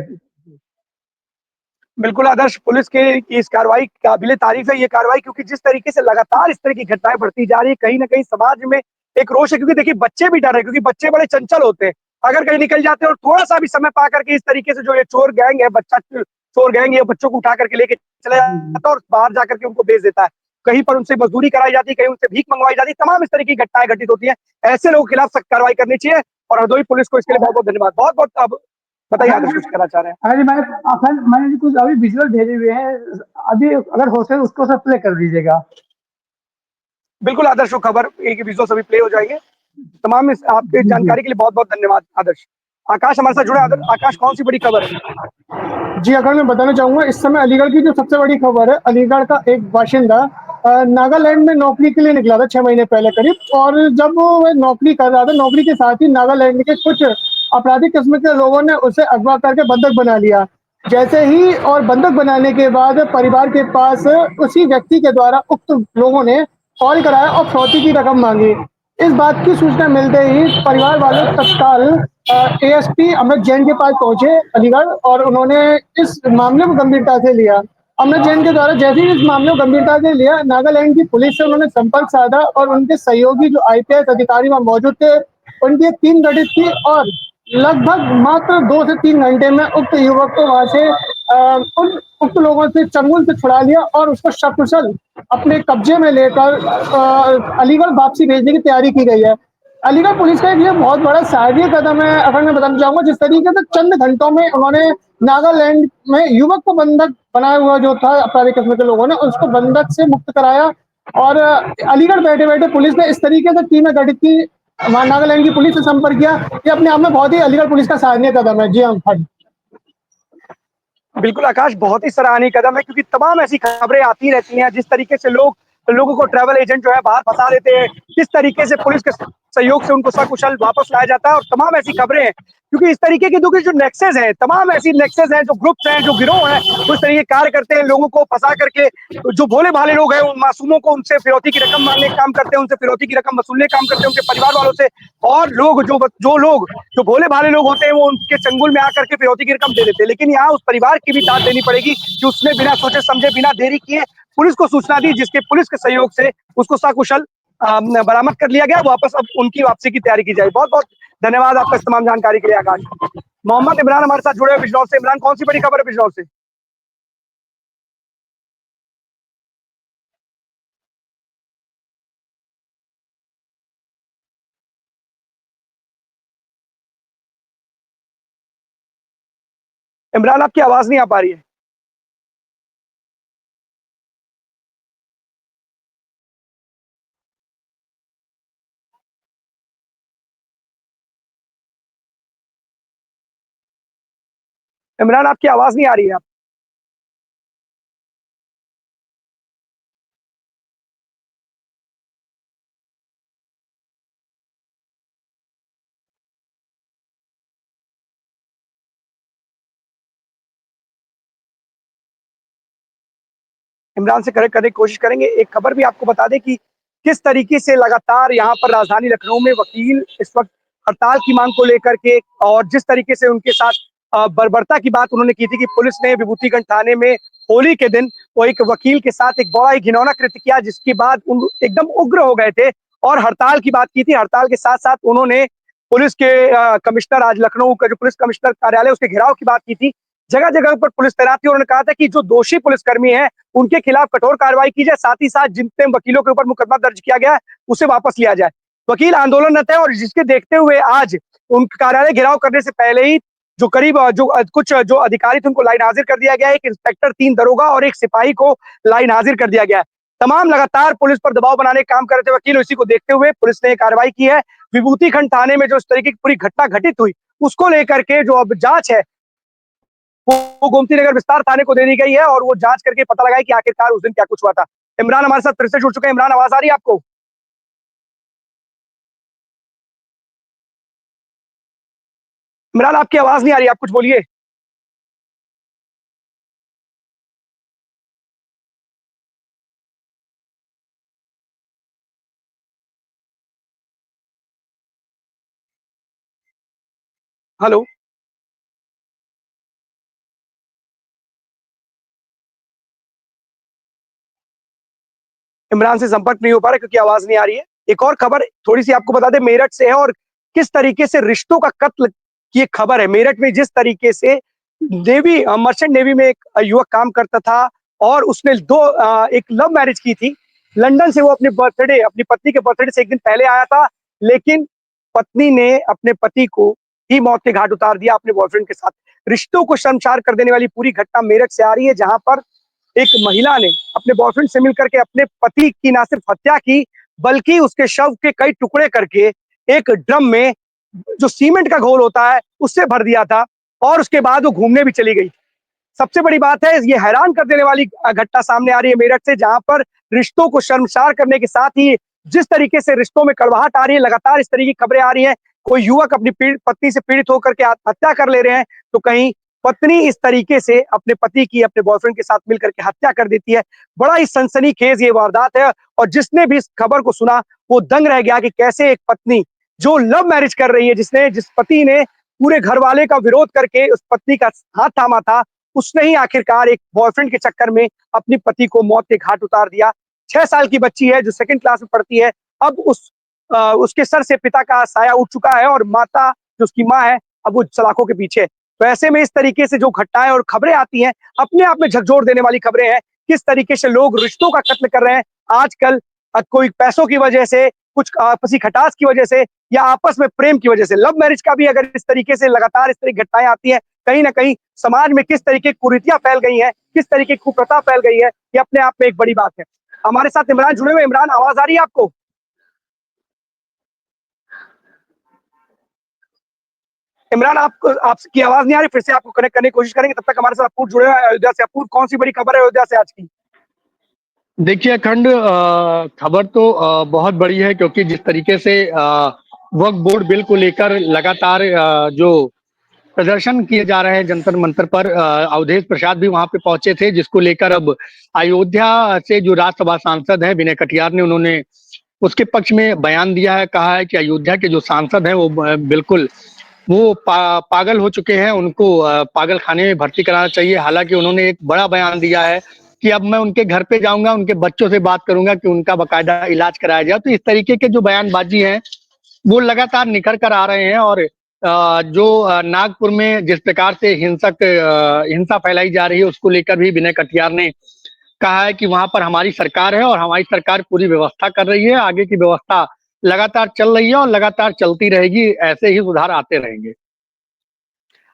बिल्कुल आदर्श, पुलिस के इस कार्रवाई काबिले तारीफ है ये कार्रवाई, क्योंकि जिस तरीके से लगातार इस तरह की घटनाएं बढ़ती जा रही है, कहीं ना कहीं समाज में एक रोष है। क्योंकि देखिए, बच्चे भी डर रहे हैं, क्योंकि बच्चे बड़े चंचल होते हैं। अगर कहीं निकल जाते हैं और थोड़ा सा भी समय पा करके इस तरीके से जो ये चोर गैंग है, चोर गैंग ये बच्चों को उठा करके लेके चला जाता है और बाहर जाकर के उनको बेच देता है। कहीं पर उनसे मजदूरी कराई जाती है, कहीं उनसे भीख मंगवाई जाती है। तमाम इस तरह की घटनाएं घटित होती है। ऐसे लोगों के खिलाफ सख्त कार्रवाई करनी चाहिए, और हरदोई पुलिस को इसके लिए बहुत बहुत धन्यवाद। बहुत बहुत। अब बताइए आदर्श, कुछ कहना चाह रहे हैं? अरे मैंने कुछ अभी विजुअल भेजे हुए हैं, अभी अगर हो सके उसको सब प्ले कर दीजिएगा। बिल्कुल आदर्श, वो खबर एक विजुअल सभी प्ले हो जाएंगे। तमाम आपकी जानकारी के लिए बहुत बहुत धन्यवाद आदर्श। आकाश हमारे साथ जुड़ा है। आकाश, कौन सी बड़ी खबर है? जी अगर मैं बताना चाहूंगा, इस समय अलीगढ़ की जो सबसे बड़ी खबर है, अलीगढ़ का एक बाशिंदा नागालैंड में नौकरी के लिए निकला था 6 महीने पहले करीब, और जब वो नौकरी कर रहा था, नौकरी के साथ ही नागालैंड के कुछ आपराधिक किस्म के लोगों ने उसे अगवा करके बंधक बना लिया। जैसे ही और बंधक बनाने के बाद परिवार के पास उसी व्यक्ति के द्वारा उक्त लोगों ने कॉल कराया और फिरौती की रकम मांगी। इस बात की सूचना मिलते ही परिवार वाले तत्काल एएसपी अमृत जैन के पास पहुंचे अलीगढ़, और उन्होंने इस मामले को गंभीरता से लिया। अमृत जैन के द्वारा जैसे ही इस मामले को गंभीरता से लिया, नागालैंड की पुलिस से उन्होंने संपर्क साधा और उनके सहयोगी जो आईपीएस अधिकारी वहां मौजूद थे, उनकी एक टीम गठित की और लगभग मात्र 2 से 3 घंटे में उक्त युवक को वहां से उन उक्त लोगों से चंगुल से छुड़ा लिया और उसको सकुशल अपने कब्जे में लेकर अलीगढ़ वापसी भेजने की तैयारी की गई है। अलीगढ़ पुलिस का ये बहुत बड़ा सराहनीय कदम है। अगर मैं बताना चाहूंगा, जिस तरीके से चंद घंटों में उन्होंने नागालैंड में युवक को बंधक बनाया हुआ जो था अपराधी किस्म के लोगों ने, उसको बंधक से मुक्त कराया। और अलीगढ़ बैठे बैठे पुलिस ने इस तरीके से टीमें गठित की, वहां नागालैंड की पुलिस से संपर्क किया। ये अपने आप में बहुत ही अलीगढ़ पुलिस का सराहनीय कदम है। जी हाँ, बिल्कुल आकाश, बहुत ही सराहनीय कदम है, क्योंकि तमाम ऐसी खबरें आती रहती हैं जिस तरीके से लोगों को ट्रैवल एजेंट जो है बाहर फंसा देते हैं, किस तरीके से पुलिस के सहयोग से उनको सकुशल वापस लाया जाता है। और तमाम ऐसी खबरें हैं, क्योंकि इस तरीके की जो नेक्सेस हैं, तमाम ऐसी नेक्सेस हैं, जो ग्रुप्स हैं, जो गिरोह हैं, उस तरीके कार्य करते हैं, लोगों को फंसा करके जो भोले भाले लोग हैं, उन मासूमों को उनसे फिरौती की रकम मांगने का काम करते हैं, उनसे फिरौती की रकम वसूलने का काम करते हैं, उनके परिवार वालों से। और लोग जो भोले भाले लोग होते हैं, वो उनके चंगुल में आकर के फिरौती की रकम दे देते हैं। लेकिन यहाँ उस परिवार की भी दाद देनी पड़ेगी कि उसने बिना सोचे समझे, बिना देरी किए पुलिस को सूचना दी, जिसके पुलिस के सहयोग से उसको सकुशल बरामद कर लिया गया। वापस अब उनकी वापसी की तैयारी की जाए। बहुत बहुत धन्यवाद आपका इस तमाम जानकारी के लिए आकाश। मोहम्मद इमरान हमारे साथ जुड़े हुए बिजनौर से। इमरान, कौन सी बड़ी खबर है बिजनौर से? इमरान, आपकी आवाज नहीं आ पा रही है। इमरान, आपकी आवाज नहीं आ रही है। आप इमरान से कनेक्ट करने की कोशिश करेंगे। एक खबर भी आपको बता दें कि किस तरीके से लगातार यहाँ पर राजधानी लखनऊ में वकील इस वक्त हड़ताल की मांग को लेकर के, और जिस तरीके से उनके साथ बर्बरता की बात उन्होंने की थी कि पुलिस ने विभूतिगंज थाने में होली के दिन वो एक वकील के साथ एक बड़ा ही घिनौना कृत्य किया, जिसके बाद उन एकदम उग्र हो गए थे और हड़ताल की बात की थी। हड़ताल के साथ साथ उन्होंने पुलिस के कमिश्नर, आज लखनऊ का जो पुलिस कमिश्नर कार्यालय, उसके घेराव की बात की थी। जगह जगह पर पुलिस तैनात थी। उन्होंने कहा था कि जो दोषी पुलिसकर्मी हैं उनके खिलाफ कठोर कार्रवाई की जाए, साथ ही साथ जितने वकीलों के ऊपर मुकदमा दर्ज किया गया है उसे वापस लिया जाए। वकील आंदोलनरत है, और जिसके देखते हुए आज उन कार्यालय घेराव करने से पहले ही जो करीब कुछ जो अधिकारी थे उनको लाइन हाजिर कर दिया गया है। एक इंस्पेक्टर, 3 दरोगा और एक सिपाही को लाइन हाजिर कर दिया गया है। तमाम लगातार पुलिस पर दबाव बनाने का काम कर रहे थे वकील। इसी को देखते हुए पुलिस ने कार्रवाई की है। विभूतिखंड थाने में जो इस तरीके की पूरी घटना घटित हुई, उसको लेकर के जो अब जांच है वो गोमती नगर विस्तार थाने को दे दी गई है, और वो जांच करके पता लगाए कि आखिरकार उस दिन क्या कुछ हुआ था। इमरान हमारे साथ फिर से जुड़ चुके हैं। इमरान, आवाज आ रही है आपको? इमरान, आपकी आवाज नहीं आ रही, आप कुछ बोलिए। हेलो इमरान से संपर्क नहीं हो पा रहा क्योंकि आवाज नहीं आ रही है। एक और खबर थोड़ी सी आपको बता दें, मेरठ से है, और किस तरीके से रिश्तों का कत्ल की एक खबर है। मेरठ में जिस तरीके से नेवी, मर्चेंट नेवी में एक युवक काम करता था और उसने एक लव मैरिज की थी। लंदन से वो अपनी पत्नी के बर्थडे से एक दिन पहले आया था, लेकिन पत्नी ने अपने पति को ही मौत के घाट उतार दिया अपने बॉयफ्रेंड के साथ। रिश्तों को शर्मसार कर देने वाली पूरी घटना मेरठ से आ रही है, जहां पर एक महिला ने अपने बॉयफ्रेंड से मिलकर के अपने पति की ना सिर्फ हत्या की, बल्कि उसके शव के कई टुकड़े करके एक ड्रम में जो सीमेंट का घोल होता है उससे भर दिया था और उसके बाद वो घूमने भी चली गई। सबसे बड़ी बात है, ये हैरान कर देने वाली घटना सामने आ रही है मेरठ से, जहां पर रिश्तों को शर्मसार करने के साथ ही जिस तरीके से रिश्तों में कड़वाहट आ रही है, लगातार इस तरह की खबरें आ रही हैं। कोई युवक अपनी पत्नी से पीड़ित होकर के आत्महत्या कर ले रहे हैं, तो कहीं पत्नी इस तरीके से अपने पति की अपने बॉयफ्रेंड के साथ मिलकर के हत्या कर देती है। बड़ा ही सनसनीखेज ये वारदात है और जिसने भी इस खबर को सुना वो दंग रह गया कि कैसे एक पत्नी जो लव मैरिज कर रही है, जिस पति ने पूरे घर वाले का विरोध करके उस पत्नी का हाथ थामा था, उसने ही आखिरकार एक बॉयफ्रेंड के चक्कर में अपनी पति को मौत के घाट उतार दिया। 6 साल की बच्ची है जो सेकंड क्लास में पढ़ती है। अब उसके सर से पिता का साया उठ चुका है और माता जो उसकी माँ है अब वो सलाखों के पीछे। तो ऐसे में इस तरीके से जो घटनाएं और खबरें आती हैं, अपने आप में झकझोर देने वाली खबरें हैं। किस तरीके से लोग रिश्तों का कत्ल कर रहे हैं आजकल, कोई पैसों की वजह से, कुछ आपसी खटास की वजह से या आपस में प्रेम की वजह से। लव मैरिज का भी अगर इस तरीके से लगातार इस तरह की घटनाएं आती हैं, कहीं ना कहीं समाज में किस तरीके की कुरीतियां फैल गई हैं, किस तरीके की कुप्रथा फैल गई है, ये अपने आप में एक बड़ी बात है। हमारे साथ इमरान जुड़े हुए। इमरान, आवाज आ रही है आपको? इमरान, आपकी आवाज नहीं आ रही, फिर से आपको कनेक्ट करने की कोशिश करेंगे। तब तक हमारे साथ अपूर्व जुड़े हुए हैं अयोध्या से। अपूर्व, कौन सी बड़ी खबर है अयोध्या से आज की? देखिए अखंड, खबर तो बहुत बड़ी है, क्योंकि जिस तरीके से वक्फ बोर्ड बिल को लेकर लगातार जो प्रदर्शन किए जा रहे हैं जंतर मंतर पर, अवधेश प्रसाद भी वहां पे पहुंचे थे, जिसको लेकर अब अयोध्या से जो राज्यसभा सांसद है विनय कटियार ने, उन्होंने उसके पक्ष में बयान दिया है। कहा है कि अयोध्या के जो सांसद हैं वो बिल्कुल वो पागल हो चुके हैं, उनको पागल खाने में भर्ती कराना चाहिए। हालांकि उन्होंने एक बड़ा बयान दिया है कि अब मैं उनके घर पे जाऊंगा, उनके बच्चों से बात करूंगा कि उनका बाकायदा इलाज कराया जाए। तो इस तरीके के जो बयानबाजी है वो लगातार निखर कर आ रहे हैं। और जो नागपुर में जिस प्रकार से हिंसा फैलाई जा रही है, उसको लेकर भी विनय कटियार ने कहा है कि वहां पर हमारी सरकार है और हमारी सरकार पूरी व्यवस्था कर रही है, आगे की व्यवस्था लगातार चल रही है और लगातार चलती रहेगी, ऐसे ही सुधार आते रहेंगे।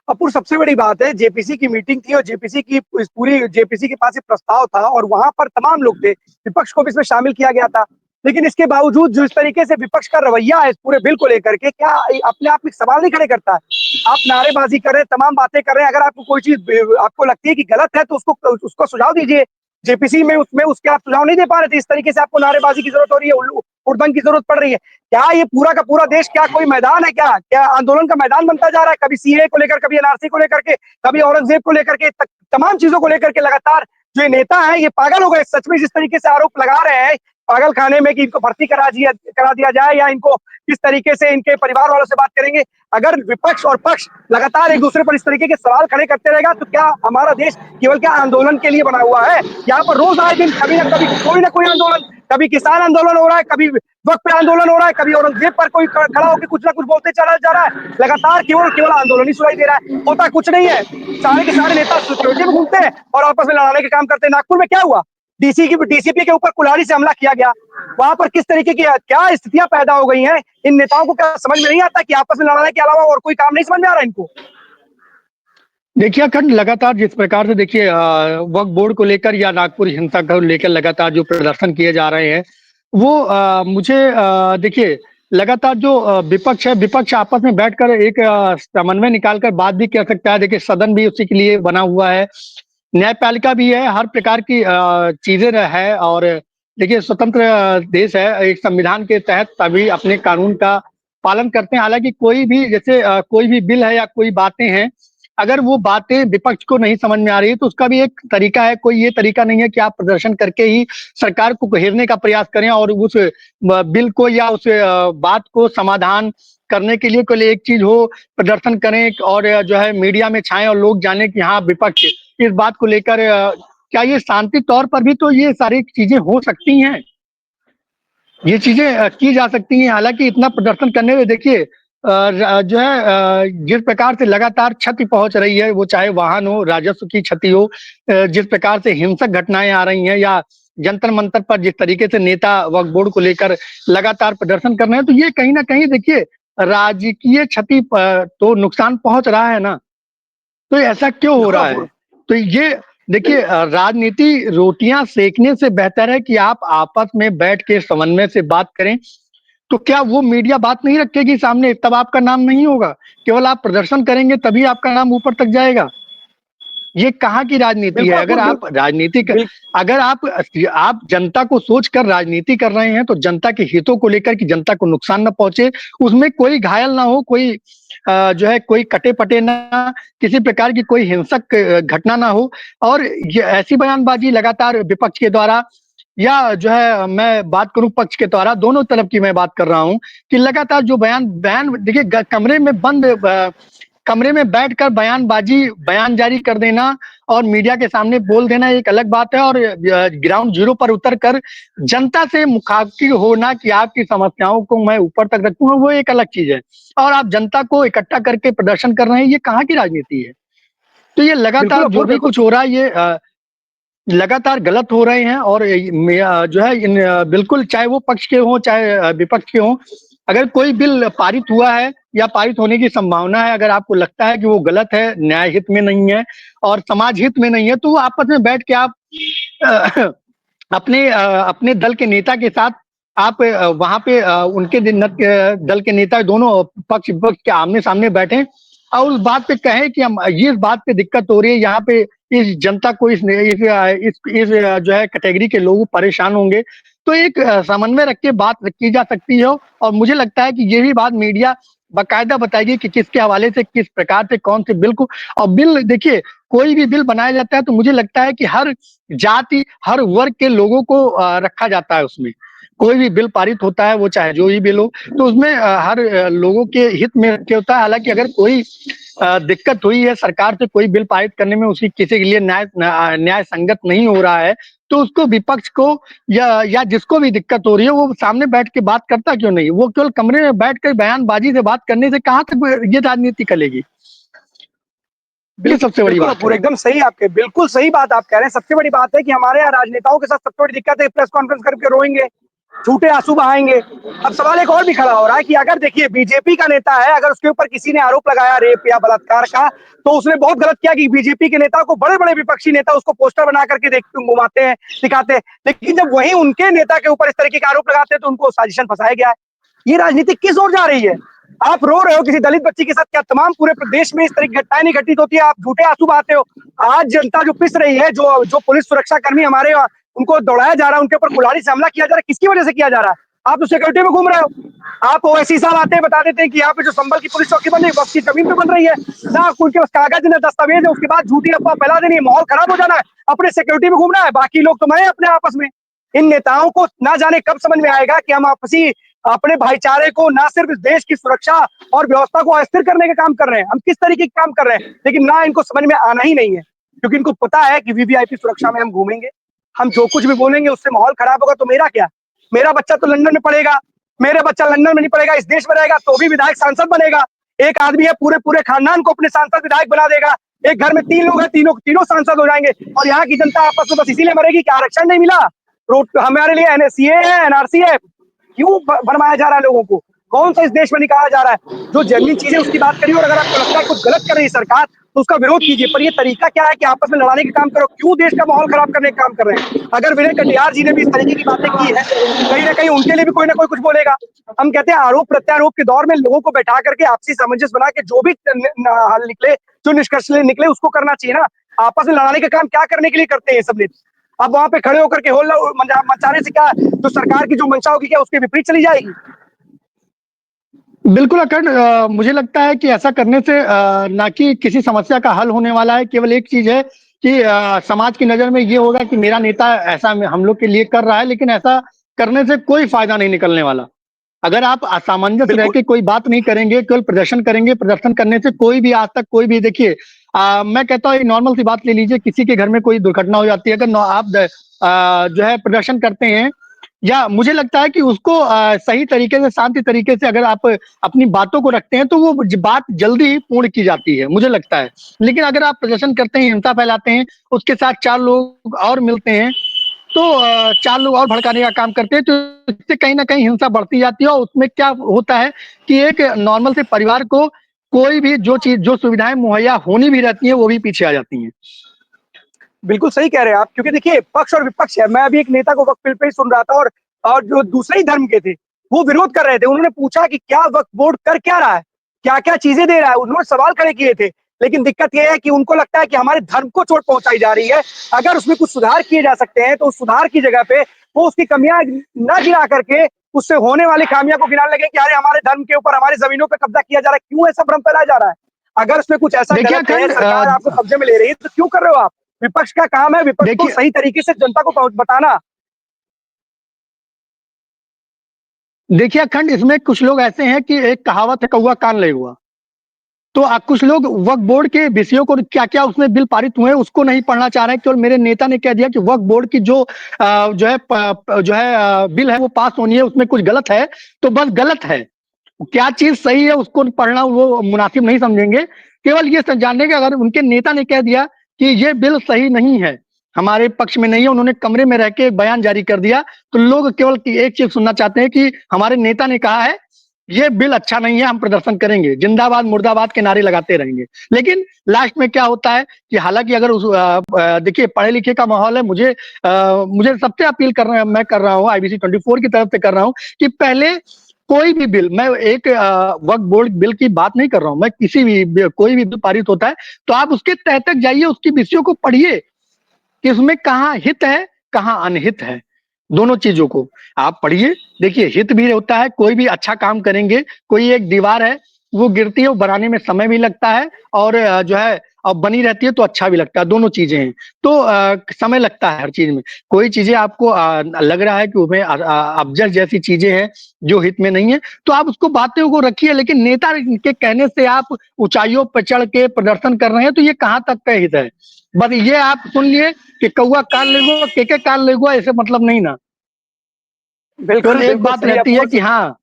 अपूर्व, सबसे बड़ी बात है, जेपीसी की मीटिंग थी और जेपीसी के पास एक प्रस्ताव था और वहां पर तमाम लोग थे, विपक्ष को भी इसमें शामिल किया गया था। लेकिन इसके बावजूद जो इस तरीके से विपक्ष का रवैया है इस पूरे बिल को लेकर के, क्या अपने आप में सवाल नहीं खड़े करता है? आप नारेबाजी कर रहे हैं, तमाम बातें कर रहे हैं, अगर आपको कोई चीज आपको लगती है कि गलत है तो उसको सुझाव दीजिए। जेपीसी में उसके आप सुझाव नहीं दे पा रहे थे, इस तरीके से आपको नारेबाजी की जरूरत हो रही है, उड़दंग की जरूरत पड़ रही है। क्या ये पूरा का पूरा देश क्या कोई मैदान है? क्या आंदोलन का मैदान बनता जा रहा है? कभी सीए को लेकर, कभी एनआरसी को लेकर के, कभी औरंगजेब को लेकर के, तमाम चीजों को लेकर के लगातार जो ये नेता है ये पागल हो गए सच में, जिस तरीके से आरोप लगा रहे हैं पागल खाने में कि इनको भर्ती करा दिया जाए या इनको किस तरीके से इनके परिवार वालों से बात करेंगे। अगर विपक्ष और पक्ष लगातार एक दूसरे पर इस तरीके के सवाल खड़े करते रहेगा तो क्या हमारा देश केवल क्या आंदोलन के लिए बना हुआ है? यहाँ पर रोज आए दिन कभी ना कोई आंदोलन, कभी किसान आंदोलन हो रहा है, कभी वक्त पे आंदोलन हो रहा है, कभी औरंगजेब पर कोई खड़ा होकर कुछ ना कुछ बोलते चला जा रहा है। लगातार केवल आंदोलन ही सुनाई दे रहा है, होता कुछ नहीं है। सारे के सारे नेता सिक्योरिटी में घूमते हैं और आपस में लड़ाने के काम करते हैं। नागपुर में क्या हुआ? डीसीपी के ऊपर कुल्हाड़ी से हमला किया गया। वहां पर किस तरीके की क्या स्थितियां पैदा हो गई हैं? इन नेताओं को क्या समझ में नहीं आता कि आपस में लड़ाने के अलावा और कोई काम नहीं समझ में आ रहा है इनको? देखिए अखंड, लगातार जिस प्रकार से देखिए वक्फ बोर्ड को लेकर या नागपुर हिंसा को लेकर लगातार जो प्रदर्शन किए जा रहे हैं वो मुझे देखिए लगातार जो विपक्ष है, विपक्ष आपस में बैठकर एक समन्वय निकालकर बात भी कर सकता है। देखिए सदन भी उसी के लिए बना हुआ है, न्यायपालिका भी है, हर प्रकार की चीजें है। और देखिए स्वतंत्र देश है, एक संविधान के तहत सभी अपने कानून का पालन करते हैं। हालांकि कोई भी जैसे कोई भी बिल है या कोई बातें हैं, अगर वो बातें विपक्ष को नहीं समझ में आ रही है तो उसका भी एक तरीका है। कोई ये तरीका नहीं है कि आप प्रदर्शन करके ही सरकार को घेरने का प्रयास करें और उस बिल को या उस बात को समाधान करने के लिए कोई एक चीज हो, प्रदर्शन करें और जो है मीडिया में छाएं और लोग जाने कि हाँ विपक्ष इस बात को लेकर क्या ये शांति तौर पर भी तो ये सारी चीजें हो सकती हैं, ये चीजें की जा सकती हैं। हालांकि इतना प्रदर्शन करने में देखिए जो है जिस प्रकार से लगातार क्षति पहुंच रही है, वो चाहे वाहन हो, राजस्व की क्षति हो, जिस प्रकार से हिंसक घटनाएं आ रही हैं या जंतर मंतर पर जिस तरीके से नेता वक्फ बोर्ड को लेकर लगातार प्रदर्शन कर रहे हैं, तो ये कहीं ना कहीं देखिए राजकीय क्षति तो नुकसान पहुंच रहा है ना। तो ऐसा क्यों हो रहा है? तो ये देखिए राजनीति रोटियां सेकने से बेहतर है कि आप आपस में बैठ के समन्वय से बात करें तो क्या वो मीडिया बात नहीं रखेगी सामने? तब आपका नाम नहीं होगा। केवल आप प्रदर्शन करेंगे तभी आपका नाम ऊपर तक जाएगा। ये कहाँ की राजनीति है? अगर आप राजनीति अगर आप जनता को सोचकर राजनीति कर रहे हैं तो जनता के हितों को लेकर कि जनता को नुकसान न पहुंचे, उसमें कोई घायल ना हो, कोई जो है कोई कटे-पटे ना, किसी प्रकार की कोई हिंसक घटना ना हो। और ये ऐसी बयानबाजी लगातार विपक्ष के द्वारा या जो है मैं बात करूं पक्ष के द्वारा, दोनों तरफ की मैं बात कर रहा हूं कि लगातार जो बयान देखिए कमरे में बैठकर बयान जारी कर देना और मीडिया के सामने बोल देना एक अलग बात है, और ग्राउंड जीरो पर उतरकर जनता से मुखातिब होना कि आपकी समस्याओं को मैं ऊपर तक रखूंगा, वो एक अलग चीज है। और आप जनता को इकट्ठा करके प्रदर्शन कर रहे हैं, ये कहाँ की राजनीति है? तो ये लगातार जो भी कुछ हो रहा है ये लगातार गलत हो रहे हैं। और जो है बिल्कुल, चाहे वो पक्ष के हों चाहे विपक्ष के हों, अगर कोई बिल पारित हुआ है या पारित होने की संभावना है, अगर आपको लगता है कि वो गलत है, न्याय हित में नहीं है और समाज हित में नहीं है, तो आपस में बैठ के आप अपने दल के नेता के साथ आप वहां पे उनके दल के नेता दोनों पक्ष विपक्ष के आमने सामने बैठे और उस बात पे कहें कि हम ये इस बात पे दिक्कत हो रही है, यहाँ पे इस जनता को इस जो है कैटेगरी के लोग परेशान होंगे, तो एक समन्वय रख के बात की जा सकती है। और मुझे लगता है कि यही बात मीडिया बाकायदा बताएगी कि किसके हवाले से, किस प्रकार से, कौन से बिल को। और बिल देखिए, कोई भी बिल बनाया जाता है तो मुझे लगता है कि हर जाति, हर वर्ग के लोगों को रखा जाता है उसमें। कोई भी बिल पारित होता है, वो चाहे जो ही बिल हो, तो उसमें हर लोगों के हित में रखे होता है। हालांकि अगर कोई दिक्कत हुई है सरकार से कोई बिल पारित करने में, उसकी किसी के लिए न्याय संगत नहीं हो रहा है, तो उसको विपक्ष को या जिसको भी दिक्कत हो रही है वो सामने बैठ के बात करता क्यों नहीं? वो केवल कमरे में बैठकर बयानबाजी से बात करने से कहाँ तक ये राजनीति चलेगी? ये सबसे बड़ी बात है। एकदम सही, आपके बिल्कुल सही बात आप कह रहे हैं। सबसे बड़ी बात है कि हमारे यहाँ राजनेताओं के साथ सबसे बड़ी दिक्कत है, प्रेस कॉन्फ्रेंस करके रोएंगे, झूठे आंसू बहाएंगे। अब सवाल एक और भी खड़ा हो रहा है कि अगर देखिए बीजेपी का नेता है, अगर उसके ऊपर किसी ने आरोप लगाया रेप या बलात्कार का, तो उसने बहुत गलत किया कि बीजेपी के नेता को बड़े बड़े विपक्षी नेता उसको पोस्टर बना करके घुमाते हैं, दिखाते हैं। लेकिन जब वही उनके नेता के ऊपर इस तरीके का आरोप लगाते हैं तो उनको साजिशन फंसाया गया है। ये राजनीति किस ओर जा रही है? आप रो रहे हो किसी दलित बच्ची के साथ, क्या तमाम पूरे प्रदेश में इस तरह की घटनाएं नहीं घटित होती है? आप झूठे आंसू बहाते हो। आज जनता जो पिस रही है, जो पुलिस सुरक्षा कर्मी हमारे उनको दौड़ाया जा रहा है, उनके ऊपर कुल्हाड़ी से हमला किया जा रहा है, किसकी वजह से किया जा रहा है? आप तो सिक्योरिटी में घूम रहे हो। आप ओवैसी साहब आते हैं, बता देते हैं कि यहाँ पे जो संबल की पुलिस चौकी बन रही है वक्त की जमीन पे बन रही है ना, उनके पास कागज न दस्तावेज है, उसके बाद झूठी अफवाह फैला देनी है, माहौल खराब हो जाना है, अपने सिक्योरिटी में घूमना है, बाकी लोग तो मरे अपने आपस में। इन नेताओं को ना जाने कब समझ में आएगा कि हम आपसी अपने भाईचारे को, ना सिर्फ इस देश की सुरक्षा और व्यवस्था को अस्थिर करने का काम कर रहे हैं, हम किस तरीके के काम कर रहे हैं, लेकिन ना इनको समझ में आना ही नहीं है। क्योंकि इनको पता है कि वीवीआईपी सुरक्षा में हम घूमेंगे, हम जो कुछ भी बोलेंगे उससे माहौल खराब होगा तो मेरा क्या? मेरा बच्चा तो लंदन में पढ़ेगा, मेरा बच्चा लंदन में नहीं पढ़ेगा, इस देश में रहेगा तो भी विधायक सांसद बनेगा। एक आदमी है पूरे खानदान को अपने सांसद विधायक बना देगा। एक घर में 3 लोग हैं, तीनों सांसद हो जाएंगे। और यहाँ की जनता आपस में बस इसीलिए मरेगी कि आरक्षण नहीं मिला, हमारे लिए एनएससीए है, एनआरसी है। क्यों भरमाया जा रहा है लोगों को? कौन सा इस देश में निकाला जा रहा है? जो जेन्युइन चीजें उसकी बात करिए, और अगर आपको लगता है कुछ गलत कर रही है सरकार तो उसका विरोध कीजिए, पर ये तरीका क्या है कि आपस में लड़ाने का काम करो? क्यों देश का माहौल खराब करने का काम कर रहे हैं? अगर विनय कटियार जी ने भी इस तरीके की बातें की है, कहीं ना कहीं उनके लिए भी कोई ना कोई कुछ बोलेगा। हम कहते हैं आरोप प्रत्यारोप के दौर में लोगों को बैठा करके आपसी सामंजस्य बना के जो भी हल निकले, जो निष्कर्ष निकले, उसको करना चाहिए ना। आपस में लड़ाने का काम क्या करने के लिए करते हैं सब नेता? अब वहां पे खड़े होकर के होल्ला मचाने से क्या जो सरकार की जो मंशा होगी क्या उसके विपरीत चली जाएगी? बिल्कुल अखंड, मुझे लगता है कि ऐसा करने से ना कि किसी समस्या का हल होने वाला है। केवल एक चीज है कि समाज की नजर में ये होगा कि मेरा नेता ऐसा हम लोग के लिए कर रहा है, लेकिन ऐसा करने से कोई फायदा नहीं निकलने वाला। अगर आप असामंजस्य रह के कोई बात नहीं करेंगे, केवल प्रदर्शन करेंगे, प्रदर्शन करने से कोई भी आज तक कोई भी, देखिए मैं कहता हूँ एक नॉर्मल सी बात ले लीजिए, किसी के घर में कोई दुर्घटना हो जाती है, अगर आप जो है प्रदर्शन करते हैं, या मुझे लगता है कि उसको सही तरीके से, शांति तरीके से अगर आप अपनी बातों को रखते हैं तो वो बात जल्दी ही पूर्ण की जाती है, मुझे लगता है। लेकिन अगर आप प्रदर्शन करते हैं, हिंसा फैलाते हैं, उसके साथ 4 लोग और मिलते हैं, तो 4 लोग और भड़काने का काम करते हैं, तो इससे कहीं ना कहीं हिंसा बढ़ती जाती है। और उसमें क्या होता है कि एक नॉर्मल से परिवार को कोई भी जो सुविधाएं मुहैया होनी भी रहती हैं वो भी पीछे आ जाती हैं। बिल्कुल सही कह रहे हैं आप, क्योंकि देखिए पक्ष और विपक्ष है। मैं अभी एक नेता को वक्त पे ही सुन रहा था, और जो दूसरे ही धर्म के थे वो विरोध कर रहे थे। उन्होंने पूछा कि क्या वक्फ बोर्ड कर क्या रहा है, क्या क्या चीजें दे रहा है, उन्होंने सवाल खड़े किए थे। लेकिन दिक्कत यह है कि उनको लगता है कि हमारे धर्म को चोट पहुंचाई जा रही है। अगर उसमें कुछ सुधार किए जा सकते हैं तो उस सुधार की जगह पे वो उसकी कमियां न गिना करके उससे होने वाली खामियां को गिनाने लगे कि अरे हमारे धर्म के ऊपर, हमारे जमीनों पे कब्जा किया जा रहा है। क्यों ऐसा भ्रम फैलाया जा रहा है? अगर उसमें कुछ ऐसा गलत है, सरकार आपको कब्जे में ले रही है, तो क्यों कर रहे हो आप? विपक्ष का काम है विपक्ष को सही तरीके से जनता को बताना। देखिए अखंड, इसमें कुछ लोग ऐसे हैं कि एक कहावत है, कौवा कान ले हुआ। तो कुछ लोग वक्फ बोर्ड के विषयों को, क्या क्या उसमें बिल पारित हुए हैं उसको नहीं पढ़ना चाह रहे हैं। केवल मेरे नेता ने कह दिया कि वक्फ बोर्ड की जो बिल है वो पास होनी है, उसमें कुछ गलत है तो बस गलत है। क्या चीज सही है उसको पढ़ना वो मुनासिब नहीं समझेंगे। केवल ये जानने के, अगर उनके नेता ने कह दिया कि ये बिल सही नहीं है, हमारे पक्ष में नहीं है, उन्होंने कमरे में रह के एक बयान जारी कर दिया, तो लोग केवल एक चीज सुनना चाहते हैं कि हमारे नेता ने कहा है ये बिल अच्छा नहीं है, हम प्रदर्शन करेंगे, जिंदाबाद मुर्दाबाद के नारे लगाते रहेंगे। लेकिन लास्ट में क्या होता है कि हालांकि अगर देखिए पढ़े लिखे का माहौल है, मुझे सबसे अपील कर रहे हैं, मैं कर रहा हूँ, IBC 24 की तरफ से कर रहा हूँ कि पहले कोई भी बिल, मैं एक वक्फ बोर्ड बिल की बात नहीं कर रहा हूं, मैं किसी भी कोई भी बिल पारित होता है तो आप उसके तह तक जाइए, उसकी विषयों को पढ़िए कि उसमें कहाँ हित है कहाँ अनहित है। दोनों चीजों को आप पढ़िए। देखिए हित भी होता है, कोई भी अच्छा काम करेंगे, कोई एक दीवार है वो गिरती है, वो बनाने में समय भी लगता है और जो है अब बनी रहती है तो अच्छा भी लगता है, दोनों चीजें हैं। तो समय लगता है हर चीज में। कोई चीजें आपको लग रहा है कि उसमें अब्जर जैसी चीजें हैं जो हित में नहीं है, तो आप उसको बातों को रखिए, लेकिन नेता के कहने से आप ऊंचाइयों पर चढ़ के प्रदर्शन कर रहे हैं तो ये कहाँ तक का हित है? बस ये आप सुन लिए कि कौवा कान लेगो के कान लेगो, ऐसे मतलब नहीं ना। बिल्कुल एक बात रहती है कि हाँ,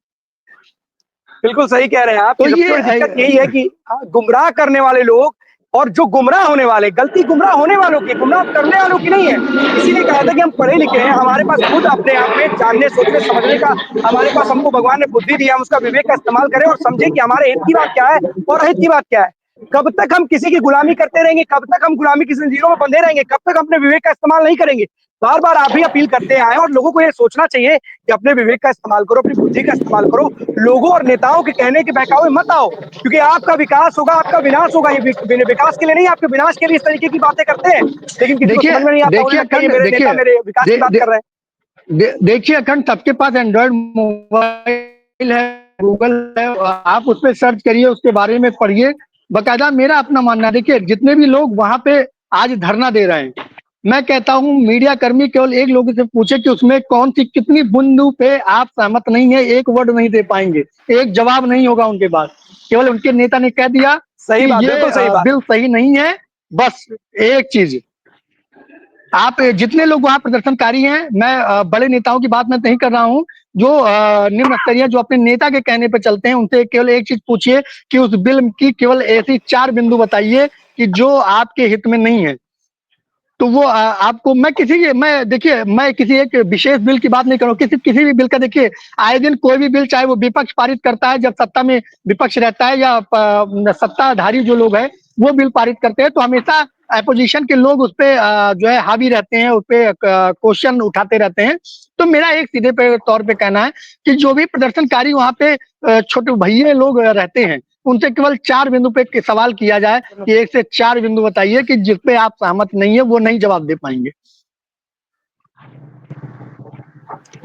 बिल्कुल सही कह रहे हैं आप। तो सबसे बड़ी दिक्कत यही है कि गुमराह करने वाले लोग और जो गुमराह होने वाले, गलती गुमराह होने वालों की, गुमराह करने वालों की नहीं है। इसीलिए कहा था कि हम पढ़े लिखे हैं, हमारे पास खुद अपने आप में जानने सोचने समझने का, हमारे पास, हमको भगवान ने बुद्धि दी, हम उसका विवेक का इस्तेमाल करें और समझें कि हमारे हित की बात क्या है और अहित की बात क्या है। कब तक हम किसी की गुलामी करते रहेंगे, कब तक हम गुलामी की जंजीरों में बंधे रहेंगे, कब तक अपने विवेक का इस्तेमाल नहीं करेंगे? बार बार आप भी अपील करते आए और लोगों को ये सोचना चाहिए कि अपने विवेक का इस्तेमाल करो, अपनी बुद्धि का इस्तेमाल करो। लोगों और नेताओं के कहने के बहकावे मत आओ, क्योंकि आपका विकास होगा, आपका विनाश होगा। ये विकास के लिए नहीं, आपके विनाश के लिए इस तरीके की बातें करते हैं, लेकिन किसी को समझ में नहीं आता। उन्हें लगता है मेरे नेता मेरे विकास की बात कर रहे हैं। देखिए अखंड, सबके पास एंड्रॉइड मोबाइल है, गूगल है, आप उस पर सर्च करिए, उसके बारे में पढ़िए बकायदा। मेरा अपना मानना है, देखिए जितने भी लोग वहां पे आज धरना दे रहे हैं, मैं कहता हूं मीडिया कर्मी केवल एक लोगों से पूछे कि उसमें कौन सी कितनी बिंदु पे आप सहमत नहीं है, एक वर्ड नहीं दे पाएंगे, एक जवाब नहीं होगा उनके पास। केवल उनके नेता ने कह दिया सही बात, ये बिल सही नहीं है, बस एक चीज। आप जितने लोग वहां प्रदर्शनकारी हैं, मैं बड़े नेताओं की बात मैं नहीं कर रहा हूं, जो निम्न स्तरीय जो अपने नेता के कहने पे चलते हैं, उनसे केवल एक चीज पूछिए कि उस बिल की केवल ऐसी 4 बिंदु बताइए कि जो आपके हित में नहीं है, तो वो आपको, मैं देखिए मैं किसी एक विशेष बिल की बात नहीं कर रहा हूँ, किसी भी बिल का। देखिए आए दिन कोई भी बिल, चाहे वो विपक्ष पारित करता है, जब सत्ता में विपक्ष रहता है या सत्ताधारी जो लोग हैं वो बिल पारित करते हैं, तो हमेशा अपोजिशन के लोग उस पे जो है हावी रहते हैं, उस पे क्वेश्चन उठाते रहते हैं। तो मेरा एक सीधे पे तौर पे कहना है कि जो भी प्रदर्शनकारी वहां पे छोटे भैया लोग रहते हैं, उनसे केवल 4 बिंदु पे सवाल किया जाए कि 1 से 4 बिंदु बताइए कि जिस पे आप सहमत नहीं है, वो नहीं जवाब दे पाएंगे।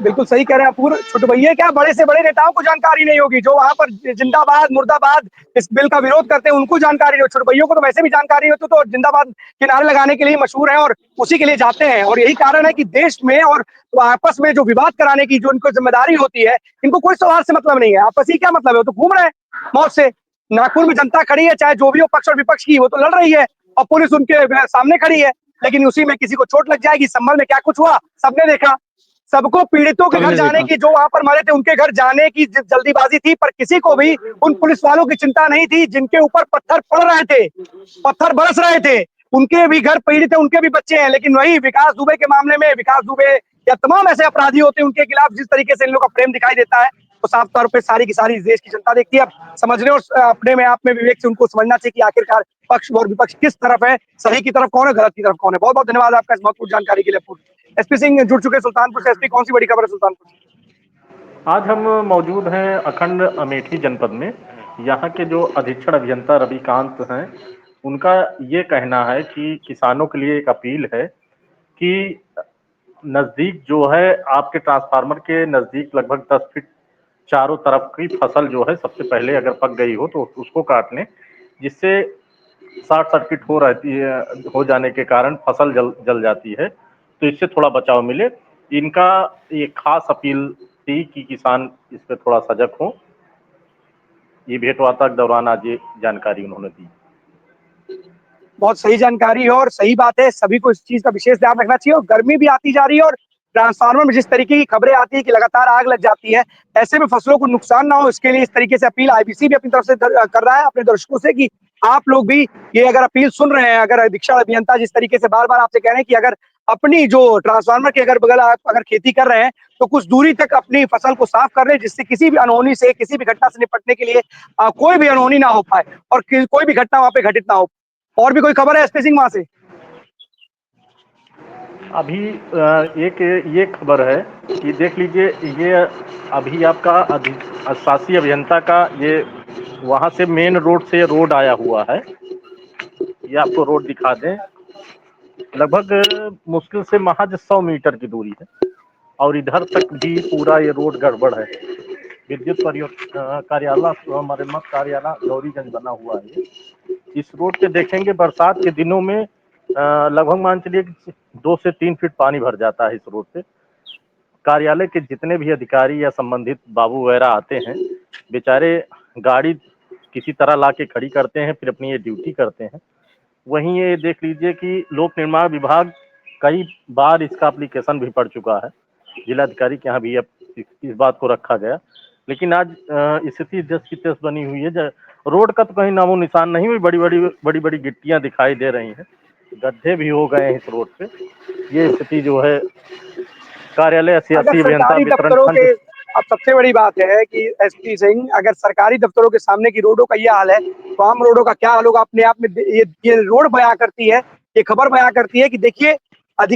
बिल्कुल सही कह रहे हैं अपूर्व। छोटे भैया क्या, बड़े से बड़े नेताओं को जानकारी नहीं होगी, जो वहां पर जिंदाबाद मुर्दाबाद इस बिल का विरोध करते हैं, उनको जानकारी नहीं हो। छोटे भैया को तो वैसे भी जानकारी होती, तो जिंदाबाद के नारे लगाने के लिए मशहूर है और उसी के लिए जाते हैं। और यही कारण है कि देश में और आपस में जो विवाद कराने की जो इनको जिम्मेदारी होती है, इनको कोई सवाल से मतलब नहीं है। आपस ही क्या मतलब है, वो तो घूम रहे हैं मौत से। नागपुर में जनता खड़ी है, चाहे जो भी हो पक्ष और विपक्ष की, वो तो लड़ रही है और पुलिस उनके सामने खड़ी है, लेकिन उसी में किसी को चोट लग जाएगी। संभल में क्या कुछ हुआ सबने देखा। सबको पीड़ितों के घर जाने की, जो वहां पर मरे थे उनके घर जाने की जल्दीबाजी थी, पर किसी को भी उन पुलिस वालों की चिंता नहीं थी जिनके ऊपर पत्थर पड़ रहे थे, पत्थर बरस रहे थे। उनके भी घर पीड़ित है, उनके भी बच्चे हैं। लेकिन वही विकास दुबे के मामले में, विकास दुबे या तमाम ऐसे अपराधी होते हैं, उनके खिलाफ जिस तरीके से इन लोगों का प्रेम दिखाई देता है, तो साफ तौर पर सारी की सारी देश की जनता देखती है। अब समझने और अपने में आप में विवेक से उनको समझना चाहिए कि आखिरकार पक्ष और विपक्ष किस तरफ है, सही की तरफ कौन है, गलत की तरफ कौन है। बहुत बहुत धन्यवाद आपका इस महत्वपूर्ण जानकारी के लिए। एसपी सिंह जुड़ चुके सुल्तानपुर से। एसपी, कौन सी बड़ी खबर है सुल्तानपुर से? आज हम मौजूद हैं अखंड अमेठी जनपद में। यहाँ के जो अधीक्षण अभियंता रविकांत हैं, उनका ये कहना है कि किसानों के लिए एक अपील है कि नज़दीक जो है आपके ट्रांसफार्मर के नज़दीक लगभग 10 फीट चारों तरफ की फसल जो है सबसे पहले अगर पक गई हो तो उसको काट लें, जिससे शॉर्ट सर्किट हो जाने के कारण फसल जल जाती है, तो इससे थोड़ा बचाव मिले। इनका ये खास अपील थी कि किसान इस पे थोड़ा सजग हों। ये भेंटवार्ता के दौरान आज ये जानकारी उन्होंने दी। बहुत सही जानकारी है और सही बात है, सभी को इस चीज का विशेष ध्यान रखना चाहिए। और गर्मी भी आती जा रही है और ट्रांसफार्मर में जिस तरीके की खबरें आती है कि लगातार आग लग जाती है, ऐसे में फसलों को नुकसान ना हो, इसके लिए इस तरीके से अपील आईबीसी भी अपनी तरफ से कर रहा है अपने दर्शकों से कि आप लोग भी ये अगर अपील सुन रहे हैं, अगर अधीक्षण अभियंता जिस तरीके से बार बार आपसे कह रहे हैं कि अगर अपनी जो ट्रांसफार्मर के अगर बगल आप अगर खेती कर रहे हैं तो कुछ दूरी तक अपनी फसल को साफ कर लें, जिससे किसी भी अनहोनी से, किसी भी घटना से निपटने के लिए कोई भी अनहोनी ना हो पाए और कोई भी घटना वहां पे घटित ना हो। और भी कोई खबर है एसपी सिंह वहां से? अभी एक ये खबर है कि देख लीजिए, ये अभी आपका शासी अभियंता का ये वहां से मेन रोड से रोड आया हुआ है। ये आपको रोड दिखा दें, लगभग मुश्किल से महज 100 मीटर की दूरी है और इधर तक भी पूरा ये रोड गड़बड़ है। विद्युत कार्यालय मरम्मत कार्यालय गौरीगंज बना हुआ है। इस रोड पे देखेंगे बरसात के दिनों में लगभग मान चलिए कि 2 से 3 फीट पानी भर जाता है इस रोड पे। कार्यालय के जितने भी अधिकारी या संबंधित बाबू वगैरह आते हैं, बेचारे गाड़ी किसी तरह ला के खड़ी करते हैं, फिर अपनी ये ड्यूटी करते हैं। वहीं ये देख लीजिए कि लोक निर्माण विभाग कई बार इसका एप्लीकेशन भी पड़ चुका है, जिलाधिकारी के यहाँ भी अब इस बात को रखा गया, लेकिन आज स्थिति जस की तस बनी हुई है। रोड का तो कहीं नामो निशान नहीं हुई, बड़ी बड़ी गिट्टियां दिखाई दे रही हैं, गड्ढे भी हो गए हैं इस रोड पे। ये स्थिति जो है कार्यालय सियासी अभियंता वितरण खंड। अब सबसे बड़ी बात है कि एसपी सिंह, अगर सरकारी दफ्तरों के सामने की रोडों का ये हाल है तो आम रोडों का क्या हाल होगा? अपने आप में ये रोड बयां करती है, ये खबर बयां करती है कि देखिए अभी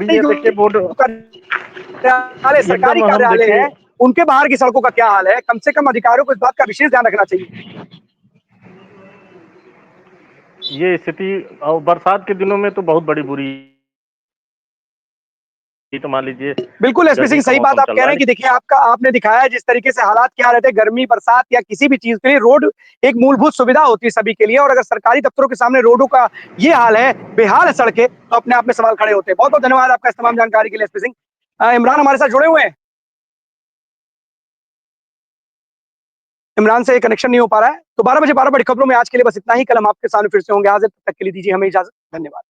ये देखिए बोर्ड सरकारी कार्यालय है, उनके बाहर की सड़कों का क्या हाल है? कम से कम अधिकारियों को इस बात का विशेष ध्यान रखना चाहिए। ये स्थिति बरसात के दिनों में तो बहुत बड़ी बुरी, तो मान लीजिए। बिल्कुल एसपी सिंह, सही बात आप कह रहे हैं कि देखिए आपने दिखाया है जिस तरीके से हालात क्या रहते हैं गर्मी बरसात या किसी भी चीज के लिए। रोड एक मूलभूत सुविधा होती है सभी के लिए, और अगर सरकारी दफ्तरों के सामने रोडों का ये हाल है, बेहाल है सड़कें, तो अपने आप में सवाल खड़े होते हैं। बहुत बहुत धन्यवाद आपका इस तमाम जानकारी के लिए एसपी सिंह। इमरान हमारे साथ जुड़े हुए हैं। इमरान से कनेक्शन नहीं हो पा रहा है, तो 12 बजे 12 बड़ी खबरों में आज के लिए बस इतना ही। कल हम आपके सामने फिर से होंगे। आज तक के लिए दीजिए हमें इजाजत। धन्यवाद।